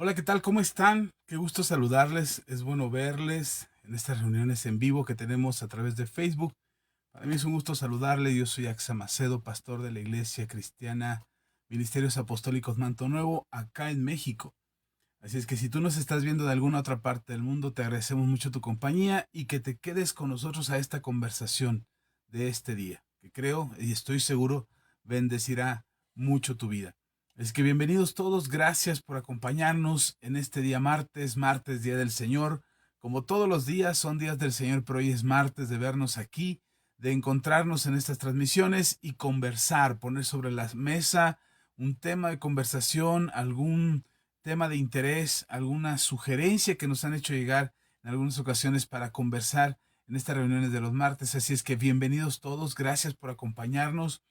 Hola, ¿qué tal? ¿Cómo están? Qué gusto saludarles. Es bueno verles en estas reuniones en vivo que tenemos a través de Facebook. Para mí es un gusto saludarle. Yo soy Axa Macedo, pastor de la Iglesia Cristiana Ministerios Apostólicos Manto Nuevo, acá en México. Así es que si tú nos estás viendo de alguna otra parte del mundo, te agradecemos mucho tu compañía y que te quedes con nosotros a esta conversación de este día, que creo y estoy seguro bendecirá mucho tu vida. Es que bienvenidos todos, gracias por acompañarnos en este día martes, martes, Día del Señor. Como todos los días son días del Señor, pero hoy es martes de vernos aquí, de encontrarnos en estas transmisiones y conversar, poner sobre la mesa un tema de conversación, algún tema de interés, alguna sugerencia que nos han hecho llegar en algunas ocasiones para conversar en estas reuniones de los martes. Así es que bienvenidos todos, gracias por acompañarnos.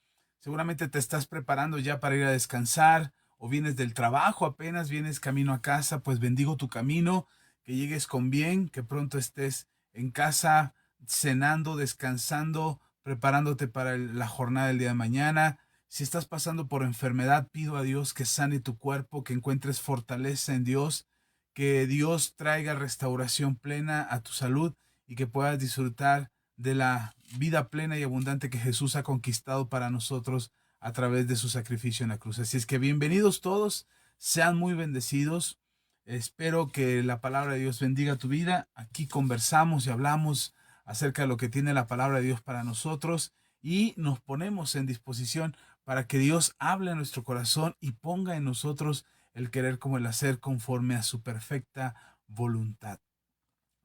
Seguramente te estás preparando ya para ir a descansar o vienes del trabajo, apenas vienes camino a casa, pues bendigo tu camino, que llegues con bien, que pronto estés en casa cenando, descansando, preparándote para la jornada del día de mañana. Si estás pasando por enfermedad, pido a Dios que sane tu cuerpo, que encuentres fortaleza en Dios, que Dios traiga restauración plena a tu salud y que puedas disfrutar de la vida plena y abundante que Jesús ha conquistado para nosotros a través de su sacrificio en la cruz. Así es que bienvenidos todos, sean muy bendecidos. Espero que la palabra de Dios bendiga tu vida. Aquí conversamos y hablamos acerca de lo que tiene la palabra de Dios para nosotros y nos ponemos en disposición para que Dios hable a nuestro corazón y ponga en nosotros el querer como el hacer conforme a su perfecta voluntad.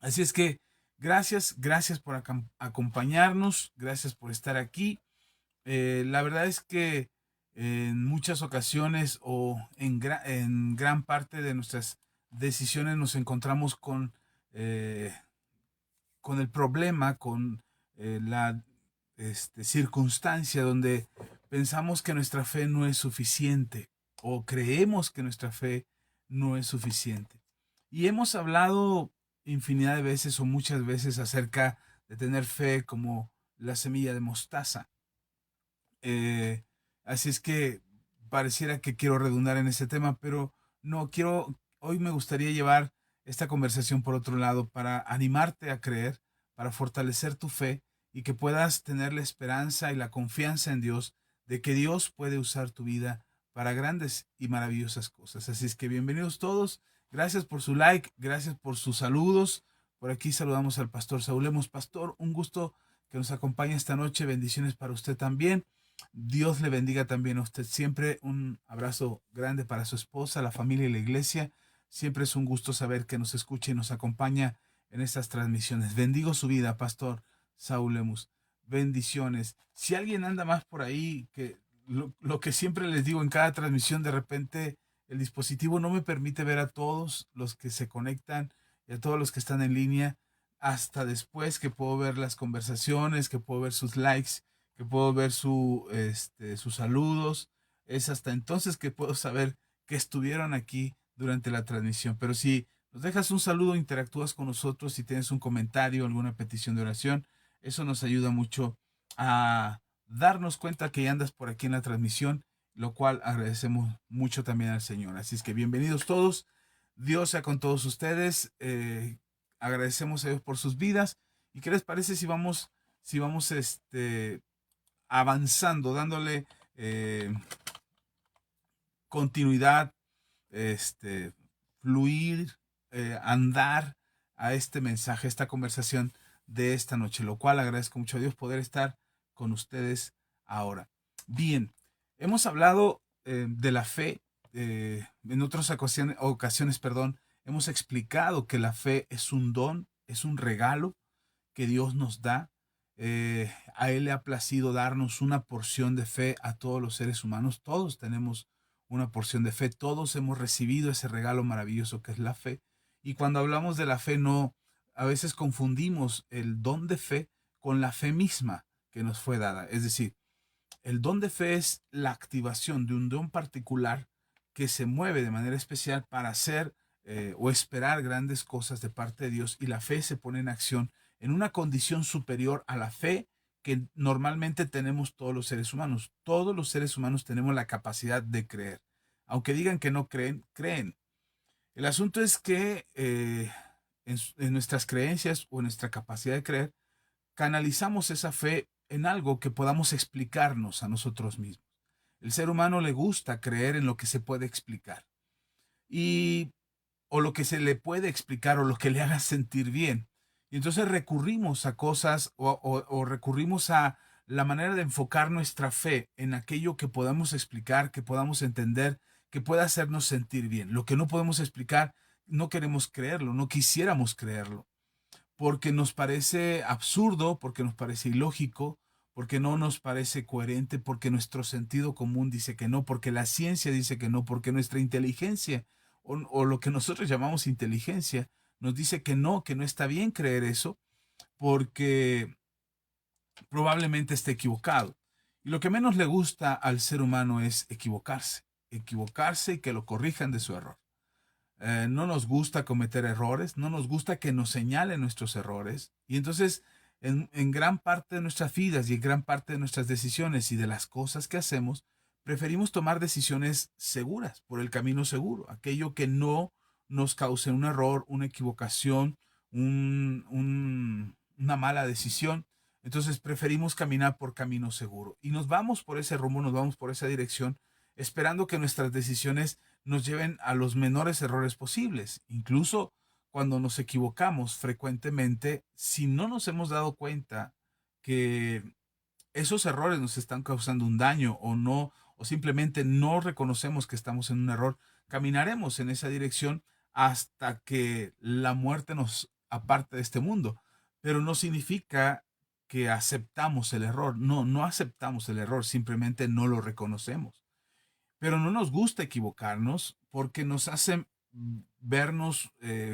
Así es que gracias por acompañarnos, gracias por estar aquí. La verdad es que en muchas ocasiones o en gran parte de nuestras decisiones nos encontramos eh, con el problema, con la circunstancia donde pensamos que nuestra fe no es suficiente o creemos que nuestra fe no es suficiente. Y hemos hablado infinidad de veces o muchas veces acerca de tener fe como la semilla de mostaza. Eh, Así es que pareciera que quiero redundar en ese tema, pero no quiero, hoy me gustaría llevar esta conversación por otro lado para animarte a creer, para fortalecer tu fe y que puedas tener la esperanza y la confianza en Dios de que Dios puede usar tu vida para grandes y maravillosas cosas. Así es que bienvenidos todos, gracias por su like, gracias por sus saludos. Por aquí saludamos al pastor Saúl Lemos. Pastor, un gusto que nos acompañe esta noche, bendiciones para usted también. Dios le bendiga también a usted. Siempre un abrazo grande para su esposa, la familia y la iglesia. Siempre es un gusto saber que nos escucha y nos acompaña en estas transmisiones. Bendigo su vida, Pastor Saúl Lemus. Bendiciones. Si alguien anda más por ahí, que lo que siempre les digo en cada transmisión, de repente el dispositivo no me permite ver a todos los que se conectan y a todos los que están en línea, hasta después que puedo ver las conversaciones, que puedo ver sus likes, que puedo ver sus saludos. Es hasta entonces que puedo saber que estuvieron aquí durante la transmisión. Pero si nos dejas un saludo, interactúas con nosotros, si tienes un comentario, alguna petición de oración, eso nos ayuda mucho a darnos cuenta que ya andas por aquí en la transmisión, lo cual agradecemos mucho también al Señor. Así es que bienvenidos todos. Dios sea con todos ustedes. Agradecemos a Dios por sus vidas. ¿Y qué les parece si vamos avanzando, dándole continuidad, este, fluir, andar a este mensaje, a esta conversación de esta noche, lo cual agradezco mucho a Dios poder estar con ustedes ahora. Bien, hemos hablado de la fe, en otras ocasiones, perdón, hemos explicado que la fe es un don, es un regalo que Dios nos da. A Él le ha placido darnos una porción de fe a todos los seres humanos. Todos tenemos una porción de fe. Todos hemos recibido ese regalo maravilloso que es la fe. Y cuando hablamos de la fe, no, a veces confundimos el don de fe con la fe misma que nos fue dada. Es decir, el don de fe es la activación de un don particular que se mueve de manera especial para hacer o esperar grandes cosas de parte de Dios, y la fe se pone en acción en una condición superior a la fe que normalmente tenemos todos los seres humanos. Todos los seres humanos tenemos la capacidad de creer. Aunque digan que no creen, creen. El asunto es que en nuestras creencias o en nuestra capacidad de creer, canalizamos esa fe en algo que podamos explicarnos a nosotros mismos. El ser humano le gusta creer en lo que se puede explicar y o lo que se le puede explicar o lo que le haga sentir bien. Y entonces recurrimos a cosas o recurrimos a la manera de enfocar nuestra fe en aquello que podamos explicar, que podamos entender, que pueda hacernos sentir bien. Lo que no podemos explicar, no queremos creerlo, no quisiéramos creerlo porque nos parece absurdo, porque nos parece ilógico, porque no nos parece coherente, porque nuestro sentido común dice que no, porque la ciencia dice que no, porque nuestra inteligencia o lo que nosotros llamamos inteligencia nos dice que no está bien creer eso, porque probablemente esté equivocado. Y lo que menos le gusta al ser humano es equivocarse y que lo corrijan de su error. No nos gusta cometer errores, no nos gusta que nos señalen nuestros errores. Y entonces, en gran parte de nuestras vidas y en gran parte de nuestras decisiones y de las cosas que hacemos, preferimos tomar decisiones seguras, por el camino seguro, aquello que no nos cause un error, una equivocación, una mala decisión. Entonces preferimos caminar por camino seguro y nos vamos por ese rumbo, nos vamos por esa dirección, esperando que nuestras decisiones nos lleven a los menores errores posibles. Incluso cuando nos equivocamos frecuentemente, si no nos hemos dado cuenta que esos errores nos están causando un daño o no, o simplemente no reconocemos que estamos en un error, caminaremos en esa dirección hasta que la muerte nos aparte de este mundo. Pero no significa que aceptamos el error. No, no aceptamos el error, simplemente no lo reconocemos. Pero no nos gusta equivocarnos porque nos hacen vernos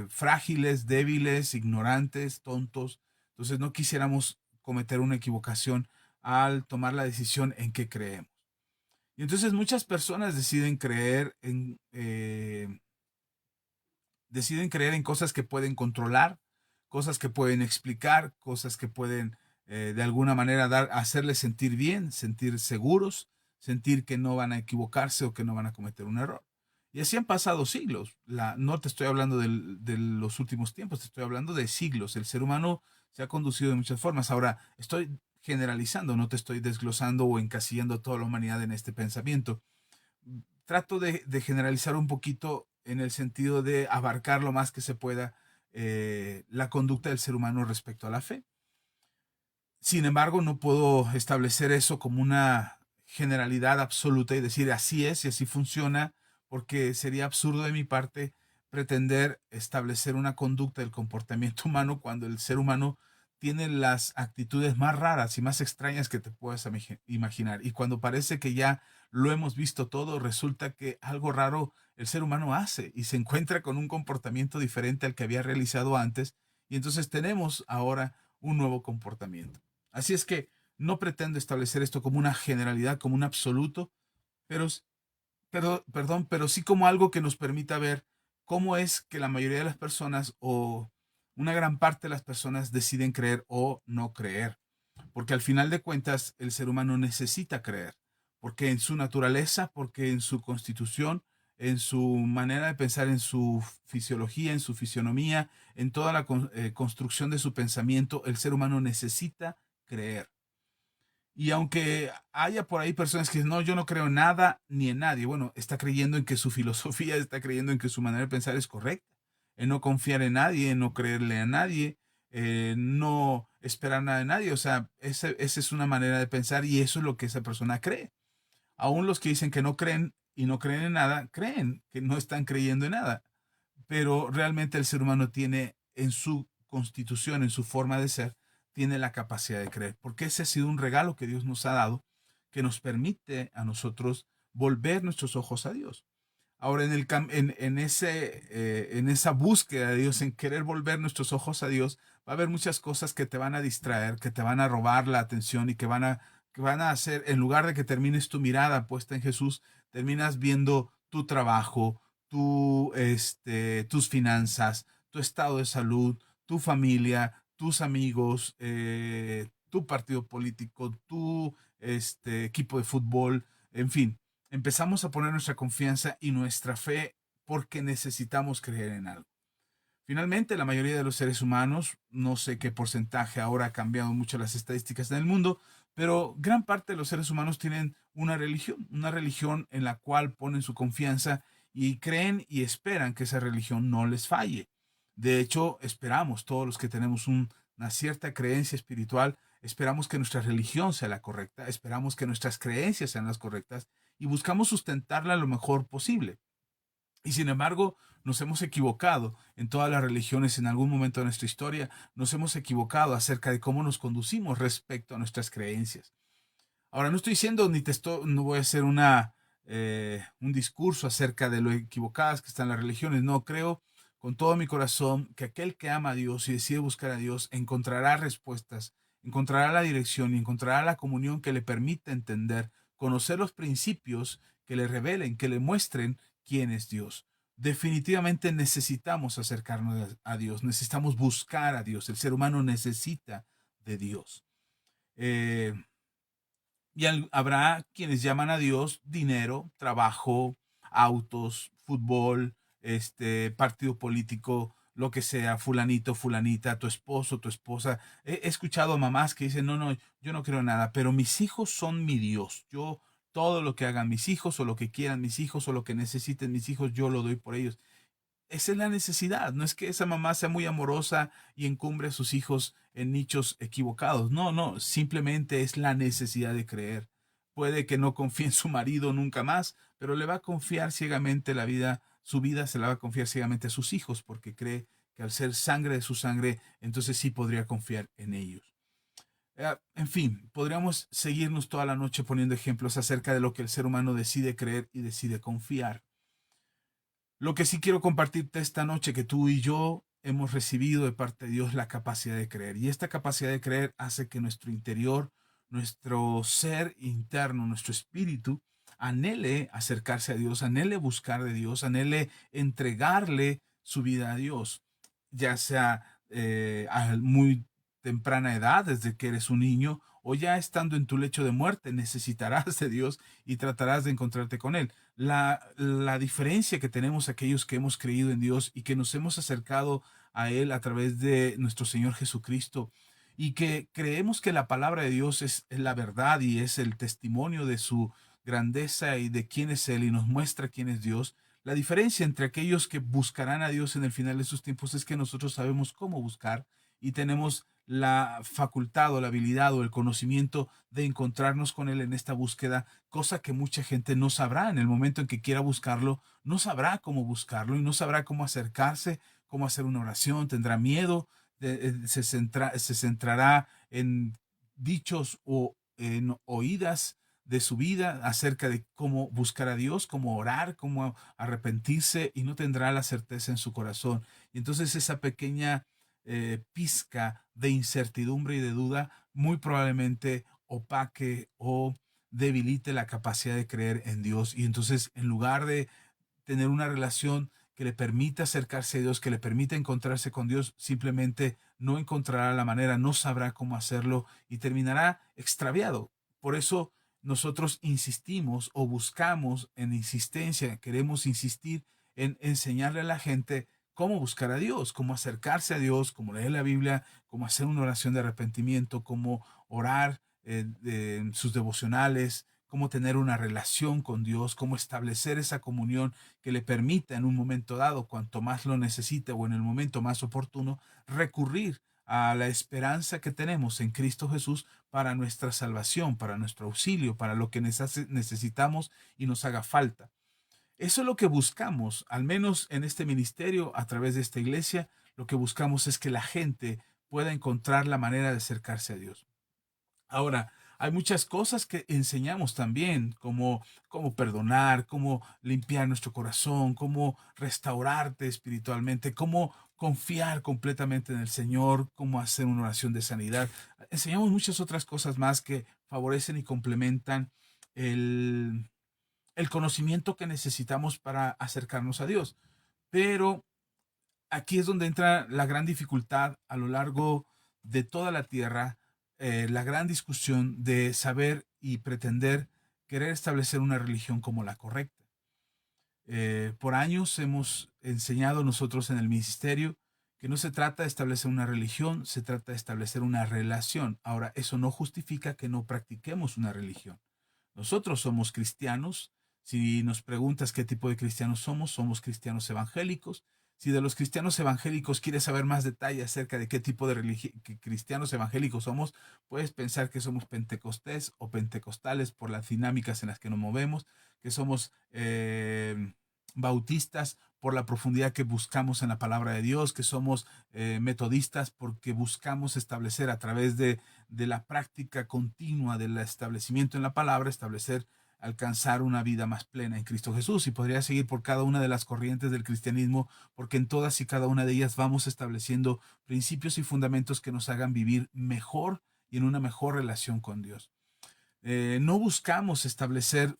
frágiles, débiles, ignorantes, tontos. Entonces no quisiéramos cometer una equivocación al tomar la decisión en que creemos. Y entonces muchas personas deciden creer en cosas que pueden controlar, cosas que pueden explicar, cosas que pueden de alguna manera hacerles sentir bien, sentir seguros, sentir que no van a equivocarse o que no van a cometer un error. Y así han pasado siglos. No te estoy hablando de los últimos tiempos, te estoy hablando de siglos. El ser humano se ha conducido de muchas formas. Ahora, estoy generalizando, no te estoy desglosando o encasillando a toda la humanidad en este pensamiento. Trato de generalizar un poquito en el sentido de abarcar lo más que se pueda la conducta del ser humano respecto a la fe. Sin embargo, no puedo establecer eso como una generalidad absoluta y decir así es y así funciona, porque sería absurdo de mi parte pretender establecer una conducta del comportamiento humano cuando el ser humano tiene las actitudes más raras y más extrañas que te puedas imaginar. Y cuando parece que ya lo hemos visto todo, resulta que algo raro el ser humano hace y se encuentra con un comportamiento diferente al que había realizado antes. Y entonces tenemos ahora un nuevo comportamiento. Así es que no pretendo establecer esto como una generalidad, como un absoluto, pero, pero sí como algo que nos permita ver cómo es que la mayoría de las personas o una gran parte de las personas deciden creer o no creer. Porque al final de cuentas el ser humano necesita creer, porque en su naturaleza, porque en su constitución, en su manera de pensar, en su fisiología, en su fisionomía, en toda la construcción de su pensamiento, el ser humano necesita creer. Y aunque haya por ahí personas que dicen, no, yo no creo en nada ni en nadie, bueno, está creyendo en que su filosofía, está creyendo en que su manera de pensar es correcta, en no confiar en nadie, en no creerle a nadie, no esperar nada de nadie. O sea, esa es una manera de pensar y eso es lo que esa persona cree. Aún los que dicen que no creen y no creen en nada, creen que no están creyendo en nada. Pero realmente el ser humano tiene en su constitución, en su forma de ser, tiene la capacidad de creer, porque ese ha sido un regalo que Dios nos ha dado, que nos permite a nosotros volver nuestros ojos a Dios. Ahora, en esa búsqueda de Dios, en querer volver nuestros ojos a Dios, va a haber muchas cosas que te van a distraer, que te van a robar la atención y que van a hacer, en lugar de que termines tu mirada puesta en Jesús, terminas viendo tu trabajo, tus finanzas, tu estado de salud, tu familia, tus amigos, tu partido político, tu equipo de fútbol, en fin, empezamos a poner nuestra confianza y nuestra fe porque necesitamos creer en algo. Finalmente, la mayoría de los seres humanos, no sé qué porcentaje, ahora ha cambiado mucho las estadísticas en el mundo, pero gran parte de los seres humanos tienen una religión en la cual ponen su confianza y creen y esperan que esa religión no les falle. De hecho, esperamos, todos los que tenemos una cierta creencia espiritual, esperamos que nuestra religión sea la correcta, esperamos que nuestras creencias sean las correctas y buscamos sustentarla lo mejor posible. Y sin embargo, nos hemos equivocado en todas las religiones en algún momento de nuestra historia, nos hemos equivocado acerca de cómo nos conducimos respecto a nuestras creencias. Ahora, no estoy diciendo ni no voy a hacer un discurso acerca de lo equivocadas que están las religiones. No, creo con todo mi corazón que aquel que ama a Dios y decide buscar a Dios encontrará respuestas, encontrará la dirección y encontrará la comunión que le permita entender, conocer los principios que le revelen, que le muestren quién es Dios. Definitivamente necesitamos acercarnos a Dios, necesitamos buscar a Dios. El ser humano necesita de Dios. Eh, Habrá quienes llaman a Dios dinero, trabajo, autos, fútbol, partido político, lo que sea, fulanito, fulanita, tu esposo, tu esposa. He escuchado a mamás que dicen, no, no, yo no creo en nada, pero mis hijos son mi Dios. Yo, todo lo que hagan mis hijos o lo que quieran mis hijos o lo que necesiten mis hijos, yo lo doy por ellos. Esa es la necesidad. No es que esa mamá sea muy amorosa y encumbre a sus hijos en nichos equivocados. No, no, simplemente es la necesidad de creer. Puede que no confíe en su marido nunca más, pero le va a confiar ciegamente la vida, su vida se la va a confiar ciegamente a sus hijos, porque cree que al ser sangre de su sangre, entonces sí podría confiar en ellos. En fin, podríamos seguirnos toda la noche poniendo ejemplos acerca de lo que el ser humano decide creer y decide confiar. Lo que sí quiero compartirte esta noche, que tú y yo hemos recibido de parte de Dios la capacidad de creer. Y esta capacidad de creer hace que nuestro interior, nuestro ser interno, nuestro espíritu, anhele acercarse a Dios, anhele buscar de Dios, anhele entregarle su vida a Dios, ya sea a muy temprana edad, desde que eres un niño, o ya estando en tu lecho de muerte, necesitarás de Dios y tratarás de encontrarte con Él. La diferencia que tenemos aquellos que hemos creído en Dios y que nos hemos acercado a Él a través de nuestro Señor Jesucristo y que creemos que la palabra de Dios es la verdad y es el testimonio de su grandeza y de quién es Él y nos muestra quién es Dios. La diferencia entre aquellos que buscarán a Dios en el final de sus tiempos es que nosotros sabemos cómo buscar y tenemos la facultad o la habilidad o el conocimiento de encontrarnos con Él en esta búsqueda, cosa que mucha gente no sabrá en el momento en que quiera buscarlo, no sabrá cómo buscarlo y no sabrá cómo acercarse, cómo hacer una oración, tendrá miedo, se centrará en dichos o en oídas de su vida acerca de cómo buscar a Dios, cómo orar, cómo arrepentirse y no tendrá la certeza en su corazón. Y entonces esa pequeña pizca de incertidumbre y de duda muy probablemente opaque o debilite la capacidad de creer en Dios. Y entonces, en lugar de tener una relación que le permita acercarse a Dios, que le permita encontrarse con Dios, simplemente no encontrará la manera, no sabrá cómo hacerlo y terminará extraviado. Por eso nosotros insistimos o buscamos en insistencia, queremos insistir en enseñarle a la gente cómo buscar a Dios, cómo acercarse a Dios, cómo leer la Biblia, cómo hacer una oración de arrepentimiento, cómo orar en sus devocionales, cómo tener una relación con Dios, cómo establecer esa comunión que le permita en un momento dado, cuanto más lo necesite o en el momento más oportuno, recurrir a la esperanza que tenemos en Cristo Jesús para nuestra salvación, para nuestro auxilio, para lo que necesitamos y nos haga falta. Eso es lo que buscamos, al menos en este ministerio, a través de esta iglesia, lo que buscamos es que la gente pueda encontrar la manera de acercarse a Dios. Ahora, hay muchas cosas que enseñamos también, como cómo perdonar, cómo limpiar nuestro corazón, cómo restaurarte espiritualmente, cómo confiar completamente en el Señor, cómo hacer una oración de sanidad. Enseñamos muchas otras cosas más que favorecen y complementan el, el conocimiento que necesitamos para acercarnos a Dios. Pero aquí es donde entra la gran dificultad a lo largo de toda la tierra, la gran discusión de saber y pretender querer establecer una religión como la correcta. Por años hemos enseñado nosotros en el ministerio que no se trata de establecer una religión, se trata de establecer una relación. Ahora, eso no justifica que no practiquemos una religión. Nosotros somos cristianos. Si nos preguntas qué tipo de cristianos somos cristianos evangélicos. Si de los cristianos evangélicos quieres saber más detalle acerca de qué tipo de cristianos evangélicos somos, puedes pensar que somos pentecostés o pentecostales por las dinámicas en las que nos movemos, que somos bautistas por la profundidad que buscamos en la palabra de Dios, que somos metodistas porque buscamos establecer a través de la práctica continua del establecimiento en la palabra, alcanzar una vida más plena en Cristo Jesús. Y podría seguir por cada una de las corrientes del cristianismo, porque en todas y cada una de ellas vamos estableciendo principios y fundamentos que nos hagan vivir mejor y en una mejor relación con Dios. No buscamos establecer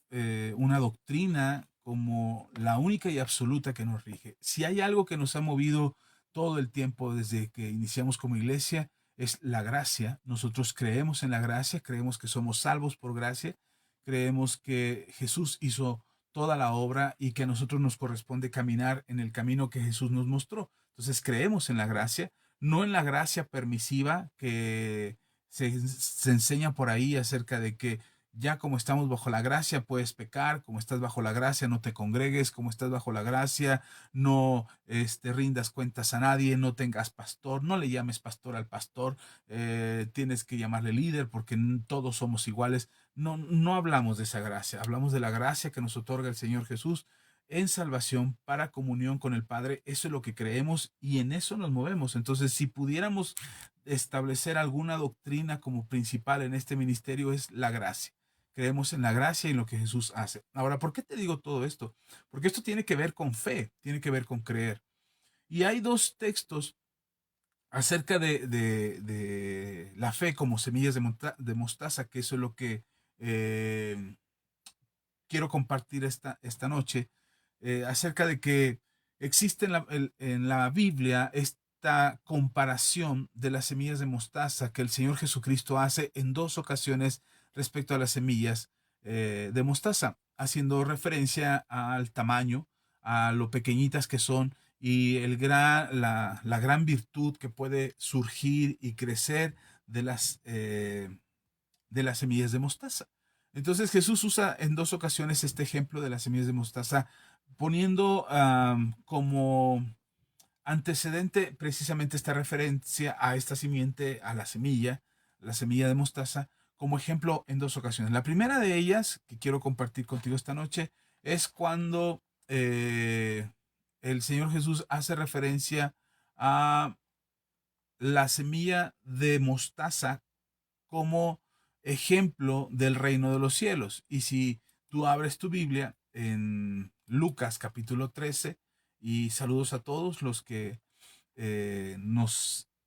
una doctrina como la única y absoluta que nos rige. Si hay algo que nos ha movido todo el tiempo desde que iniciamos como iglesia, es la gracia. Nosotros creemos en la gracia, creemos que somos salvos por gracia, creemos que Jesús hizo toda la obra y que a nosotros nos corresponde caminar en el camino que Jesús nos mostró. Entonces creemos en la gracia, no en la gracia permisiva que se enseña por ahí acerca de que ya como estamos bajo la gracia puedes pecar, como estás bajo la gracia no te congregues, como estás bajo la gracia no rindas cuentas a nadie, no tengas pastor, no le llames pastor al pastor, tienes que llamarle líder porque todos somos iguales. No, no hablamos de esa gracia, hablamos de la gracia que nos otorga el Señor Jesús en salvación para comunión con el Padre. Eso es lo que creemos y en eso nos movemos. Entonces, si pudiéramos establecer alguna doctrina como principal en este ministerio, es la gracia. Creemos en la gracia y en lo que Jesús hace. Ahora, ¿por qué te digo todo esto? Porque esto tiene que ver con fe, tiene que ver con creer. Y hay dos textos acerca de la fe como semillas de mostaza, que eso es lo que eh, quiero compartir esta noche, acerca de que existe en la Biblia esta comparación de las semillas de mostaza que el Señor Jesucristo hace en dos ocasiones respecto a las semillas de mostaza, haciendo referencia al tamaño, a lo pequeñitas que son y la gran virtud que puede surgir y crecer de las semillas de mostaza. Entonces Jesús usa en dos ocasiones este ejemplo de las semillas de mostaza, poniendo como antecedente precisamente esta referencia a esta simiente, a la semilla de mostaza, como ejemplo en dos ocasiones. La primera de ellas, que quiero compartir contigo esta noche, es cuando el Señor Jesús hace referencia a la semilla de mostaza como ejemplo del reino de los cielos. Y si tú abres tu Biblia en Lucas capítulo 13, y saludos a todos los que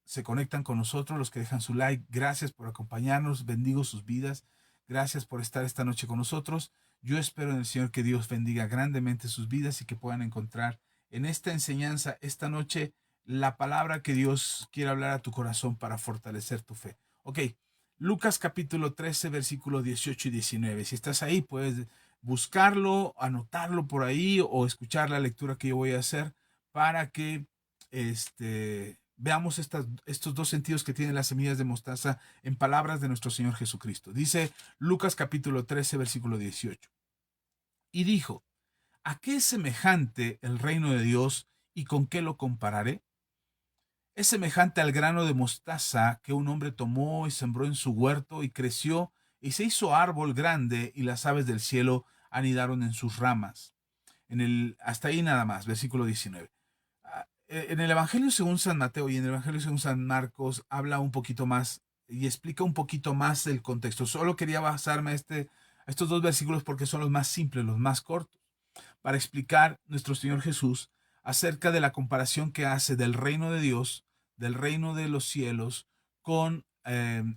se conectan con nosotros, los que dejan su like, gracias por acompañarnos, bendigo sus vidas, gracias por estar esta noche con nosotros. Yo espero en el Señor que Dios bendiga grandemente sus vidas y que puedan encontrar en esta enseñanza, esta noche, la palabra que Dios quiere hablar a tu corazón para fortalecer tu fe. Ok, Lucas capítulo 13, versículos 18 y 19. Si estás ahí, puedes buscarlo, anotarlo por ahí o escuchar la lectura que yo voy a hacer para que veamos estos dos sentidos que tienen las semillas de mostaza en palabras de nuestro Señor Jesucristo. Dice Lucas capítulo 13, versículo 18. Y dijo, ¿a qué es semejante el reino de Dios y con qué lo compararé? Es semejante al grano de mostaza que un hombre tomó y sembró en su huerto y creció y se hizo árbol grande y las aves del cielo anidaron en sus ramas. Hasta ahí nada más, versículo 19. En el Evangelio según San Mateo y en el Evangelio según San Marcos habla un poquito más y explica un poquito más del contexto. Solo quería basarme a estos dos versículos porque son los más simples, los más cortos, para explicar nuestro Señor Jesús acerca de la comparación que hace del reino de Dios, del reino de los cielos, con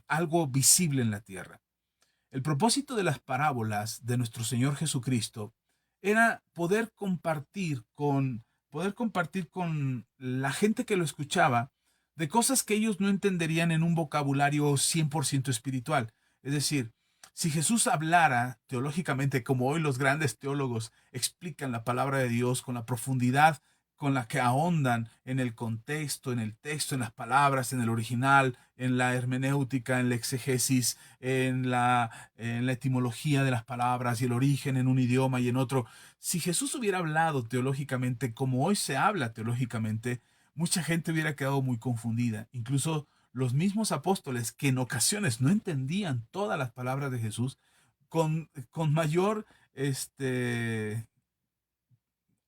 algo visible en la tierra. El propósito de las parábolas de nuestro Señor Jesucristo era poder compartir con la gente que lo escuchaba de cosas que ellos no entenderían en un vocabulario 100% espiritual. Es decir, Si Jesús hablara teológicamente, como hoy los grandes teólogos explican la palabra de Dios con la profundidad con la que ahondan en el contexto, en el texto, en las palabras, en el original, en la hermenéutica, en la exegesis, en la etimología de las palabras y el origen en un idioma y en otro. Si Jesús hubiera hablado teológicamente como hoy se habla teológicamente, mucha gente hubiera quedado muy confundida. Incluso los mismos apóstoles que en ocasiones no entendían todas las palabras de Jesús, con mayor,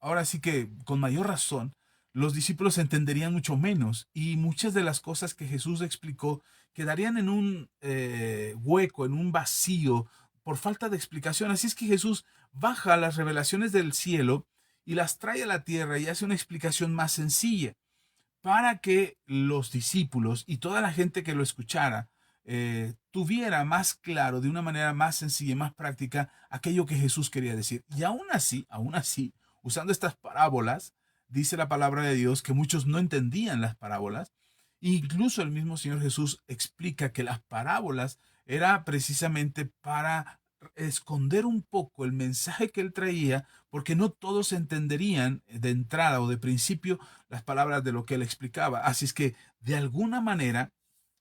ahora sí que con mayor razón, los discípulos entenderían mucho menos y muchas de las cosas que Jesús explicó quedarían en un hueco, en un vacío, por falta de explicación. Así es que Jesús baja las revelaciones del cielo y las trae a la tierra y hace una explicación más sencilla para que los discípulos y toda la gente que lo escuchara tuviera más claro, de una manera más sencilla y más práctica, aquello que Jesús quería decir. Y aún así, usando estas parábolas, dice la palabra de Dios que muchos no entendían las parábolas. Incluso el mismo Señor Jesús explica que las parábolas era precisamente para esconder un poco el mensaje que él traía, porque no todos entenderían de entrada o de principio las palabras de lo que él explicaba. Así es que de alguna manera,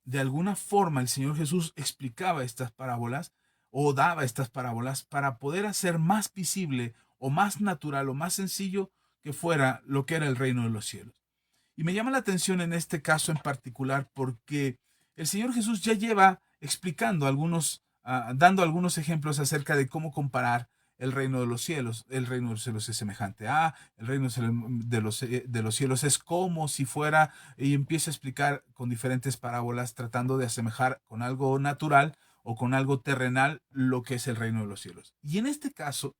de alguna forma, el Señor Jesús explicaba estas parábolas o daba estas parábolas para poder hacer más visible o más natural o más sencillo que fuera lo que era el reino de los cielos. Y me llama la atención en este caso en particular porque el Señor Jesús ya lleva explicando algunos, dando algunos ejemplos acerca de cómo comparar el reino de los cielos. El reino de los cielos es semejante a, el reino de los cielos es como si fuera, y empieza a explicar con diferentes parábolas tratando de asemejar con algo natural o con algo terrenal lo que es el reino de los cielos. Y en este caso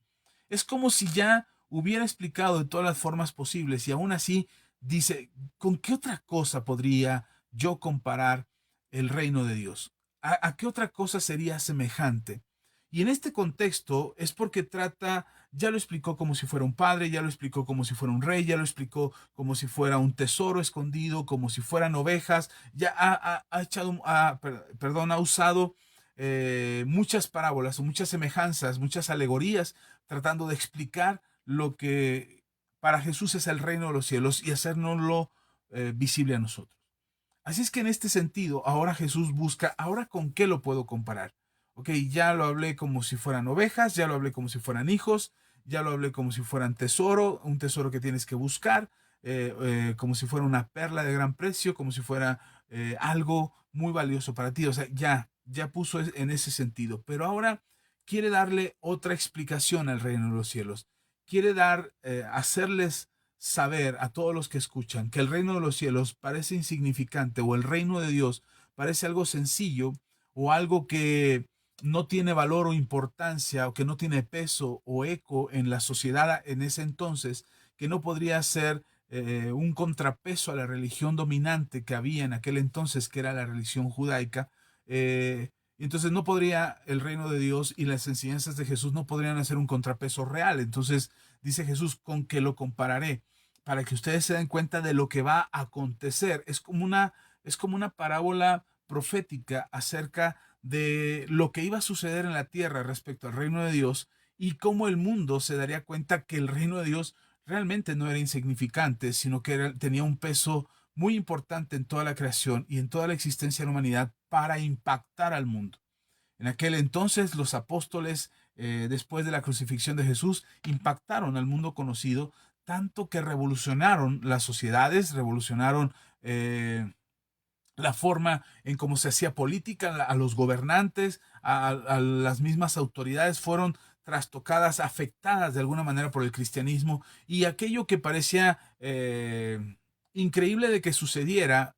es como si ya hubiera explicado de todas las formas posibles y aún así dice, ¿con qué otra cosa podría yo comparar el reino de Dios? ¿A qué otra cosa sería semejante? Y en este contexto es porque trata, ya lo explicó como si fuera un padre, ya lo explicó como si fuera un rey, ya lo explicó como si fuera un tesoro escondido, como si fueran ovejas, ya ha echado, perdón, ha usado muchas parábolas o muchas semejanzas, muchas alegorías, tratando de explicar lo que para Jesús es el reino de los cielos y hacernoslo visible a nosotros. Así es que en este sentido, ahora Jesús busca, ¿ahora con qué lo puedo comparar? Ok, ya lo hablé como si fueran ovejas, ya lo hablé como si fueran hijos, ya lo hablé como si fueran tesoro, un tesoro que tienes que buscar, como si fuera una perla de gran precio, como si fuera algo muy valioso para ti. O sea, ya puso en ese sentido. Pero ahora quiere darle otra explicación al reino de los cielos. Quiere hacerles saber a todos los que escuchan que el reino de los cielos parece insignificante o el reino de Dios parece algo sencillo o algo que no tiene valor o importancia o que no tiene peso o eco en la sociedad en ese entonces, que no podría ser un contrapeso a la religión dominante que había en aquel entonces, que era la religión judaica. Entonces no podría el reino de Dios y las enseñanzas de Jesús no podrían hacer un contrapeso real. Entonces dice Jesús, ¿con qué lo compararé? Para que ustedes se den cuenta de lo que va a acontecer. Es como una parábola profética acerca de lo que iba a suceder en la tierra respecto al reino de Dios y cómo el mundo se daría cuenta que el reino de Dios realmente no era insignificante, sino que tenía un peso muy importante en toda la creación y en toda la existencia de la humanidad para impactar al mundo. En aquel entonces los apóstoles, después de la crucifixión de Jesús, impactaron al mundo conocido, tanto que revolucionaron las sociedades, revolucionaron la forma en cómo se hacía política, a los gobernantes, a las mismas autoridades fueron trastocadas, afectadas de alguna manera por el cristianismo y aquello que parecía increíble de que sucediera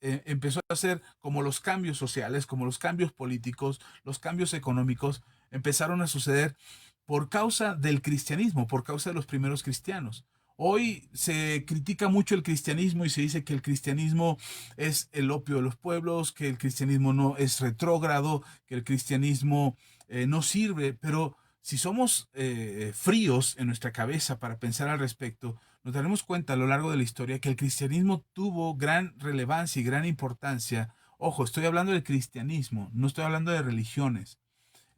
empezó a ser como los cambios sociales, como los cambios políticos, los cambios económicos, empezaron a suceder por causa del cristianismo, por causa de los primeros cristianos. Hoy se critica mucho el cristianismo y se dice que el cristianismo es el opio de los pueblos, que el cristianismo no es retrógrado, que el cristianismo no sirve, pero si somos fríos en nuestra cabeza para pensar al respecto, nos daremos cuenta a lo largo de la historia que el cristianismo tuvo gran relevancia y gran importancia. Ojo, estoy hablando del cristianismo, no estoy hablando de religiones.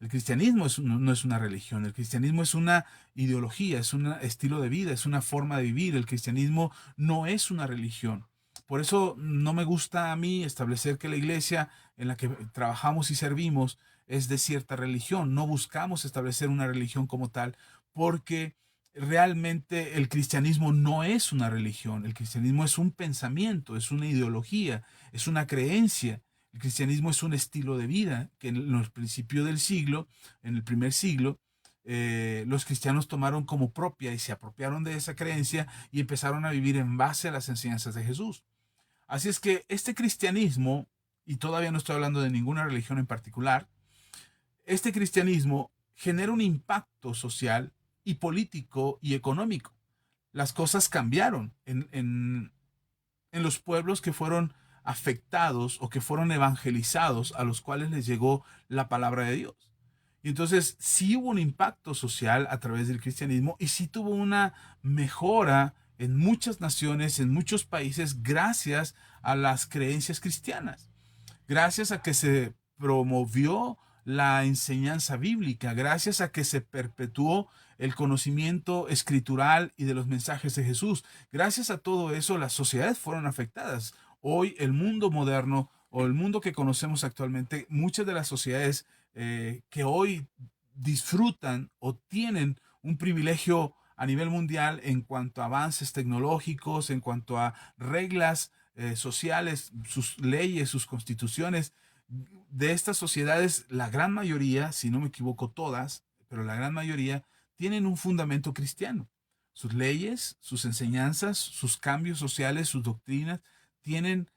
El cristianismo no es una religión, el cristianismo es una ideología, es un estilo de vida, es una forma de vivir. El cristianismo no es una religión. Por eso no me gusta a mí establecer que la iglesia en la que trabajamos y servimos es de cierta religión. No buscamos establecer una religión como tal, porque realmente el cristianismo no es una religión. El cristianismo es un pensamiento, es una ideología, es una creencia. El cristianismo es un estilo de vida que en los principios del siglo, en el primer siglo, los cristianos tomaron como propia y se apropiaron de esa creencia y empezaron a vivir en base a las enseñanzas de Jesús. Así es que este cristianismo, y todavía no estoy hablando de ninguna religión en particular, este cristianismo genera un impacto social y político y económico. Las cosas cambiaron en los pueblos que fueron afectados o que fueron evangelizados, a los cuales les llegó la palabra de Dios. Y entonces sí hubo un impacto social a través del cristianismo y sí tuvo una mejora en muchas naciones, en muchos países, gracias a las creencias cristianas, gracias a que se promovió la enseñanza bíblica, gracias a que se perpetuó el conocimiento escritural y de los mensajes de Jesús. Gracias a todo eso, las sociedades fueron afectadas. Hoy el mundo moderno o el mundo que conocemos actualmente, muchas de las sociedades que hoy disfrutan o tienen un privilegio a nivel mundial en cuanto a avances tecnológicos, en cuanto a reglas sociales, sus leyes, sus constituciones. De estas sociedades, la gran mayoría, si no me equivoco todas, pero la gran mayoría, tienen un fundamento cristiano. Sus leyes, sus enseñanzas, sus cambios sociales, sus doctrinas, tienen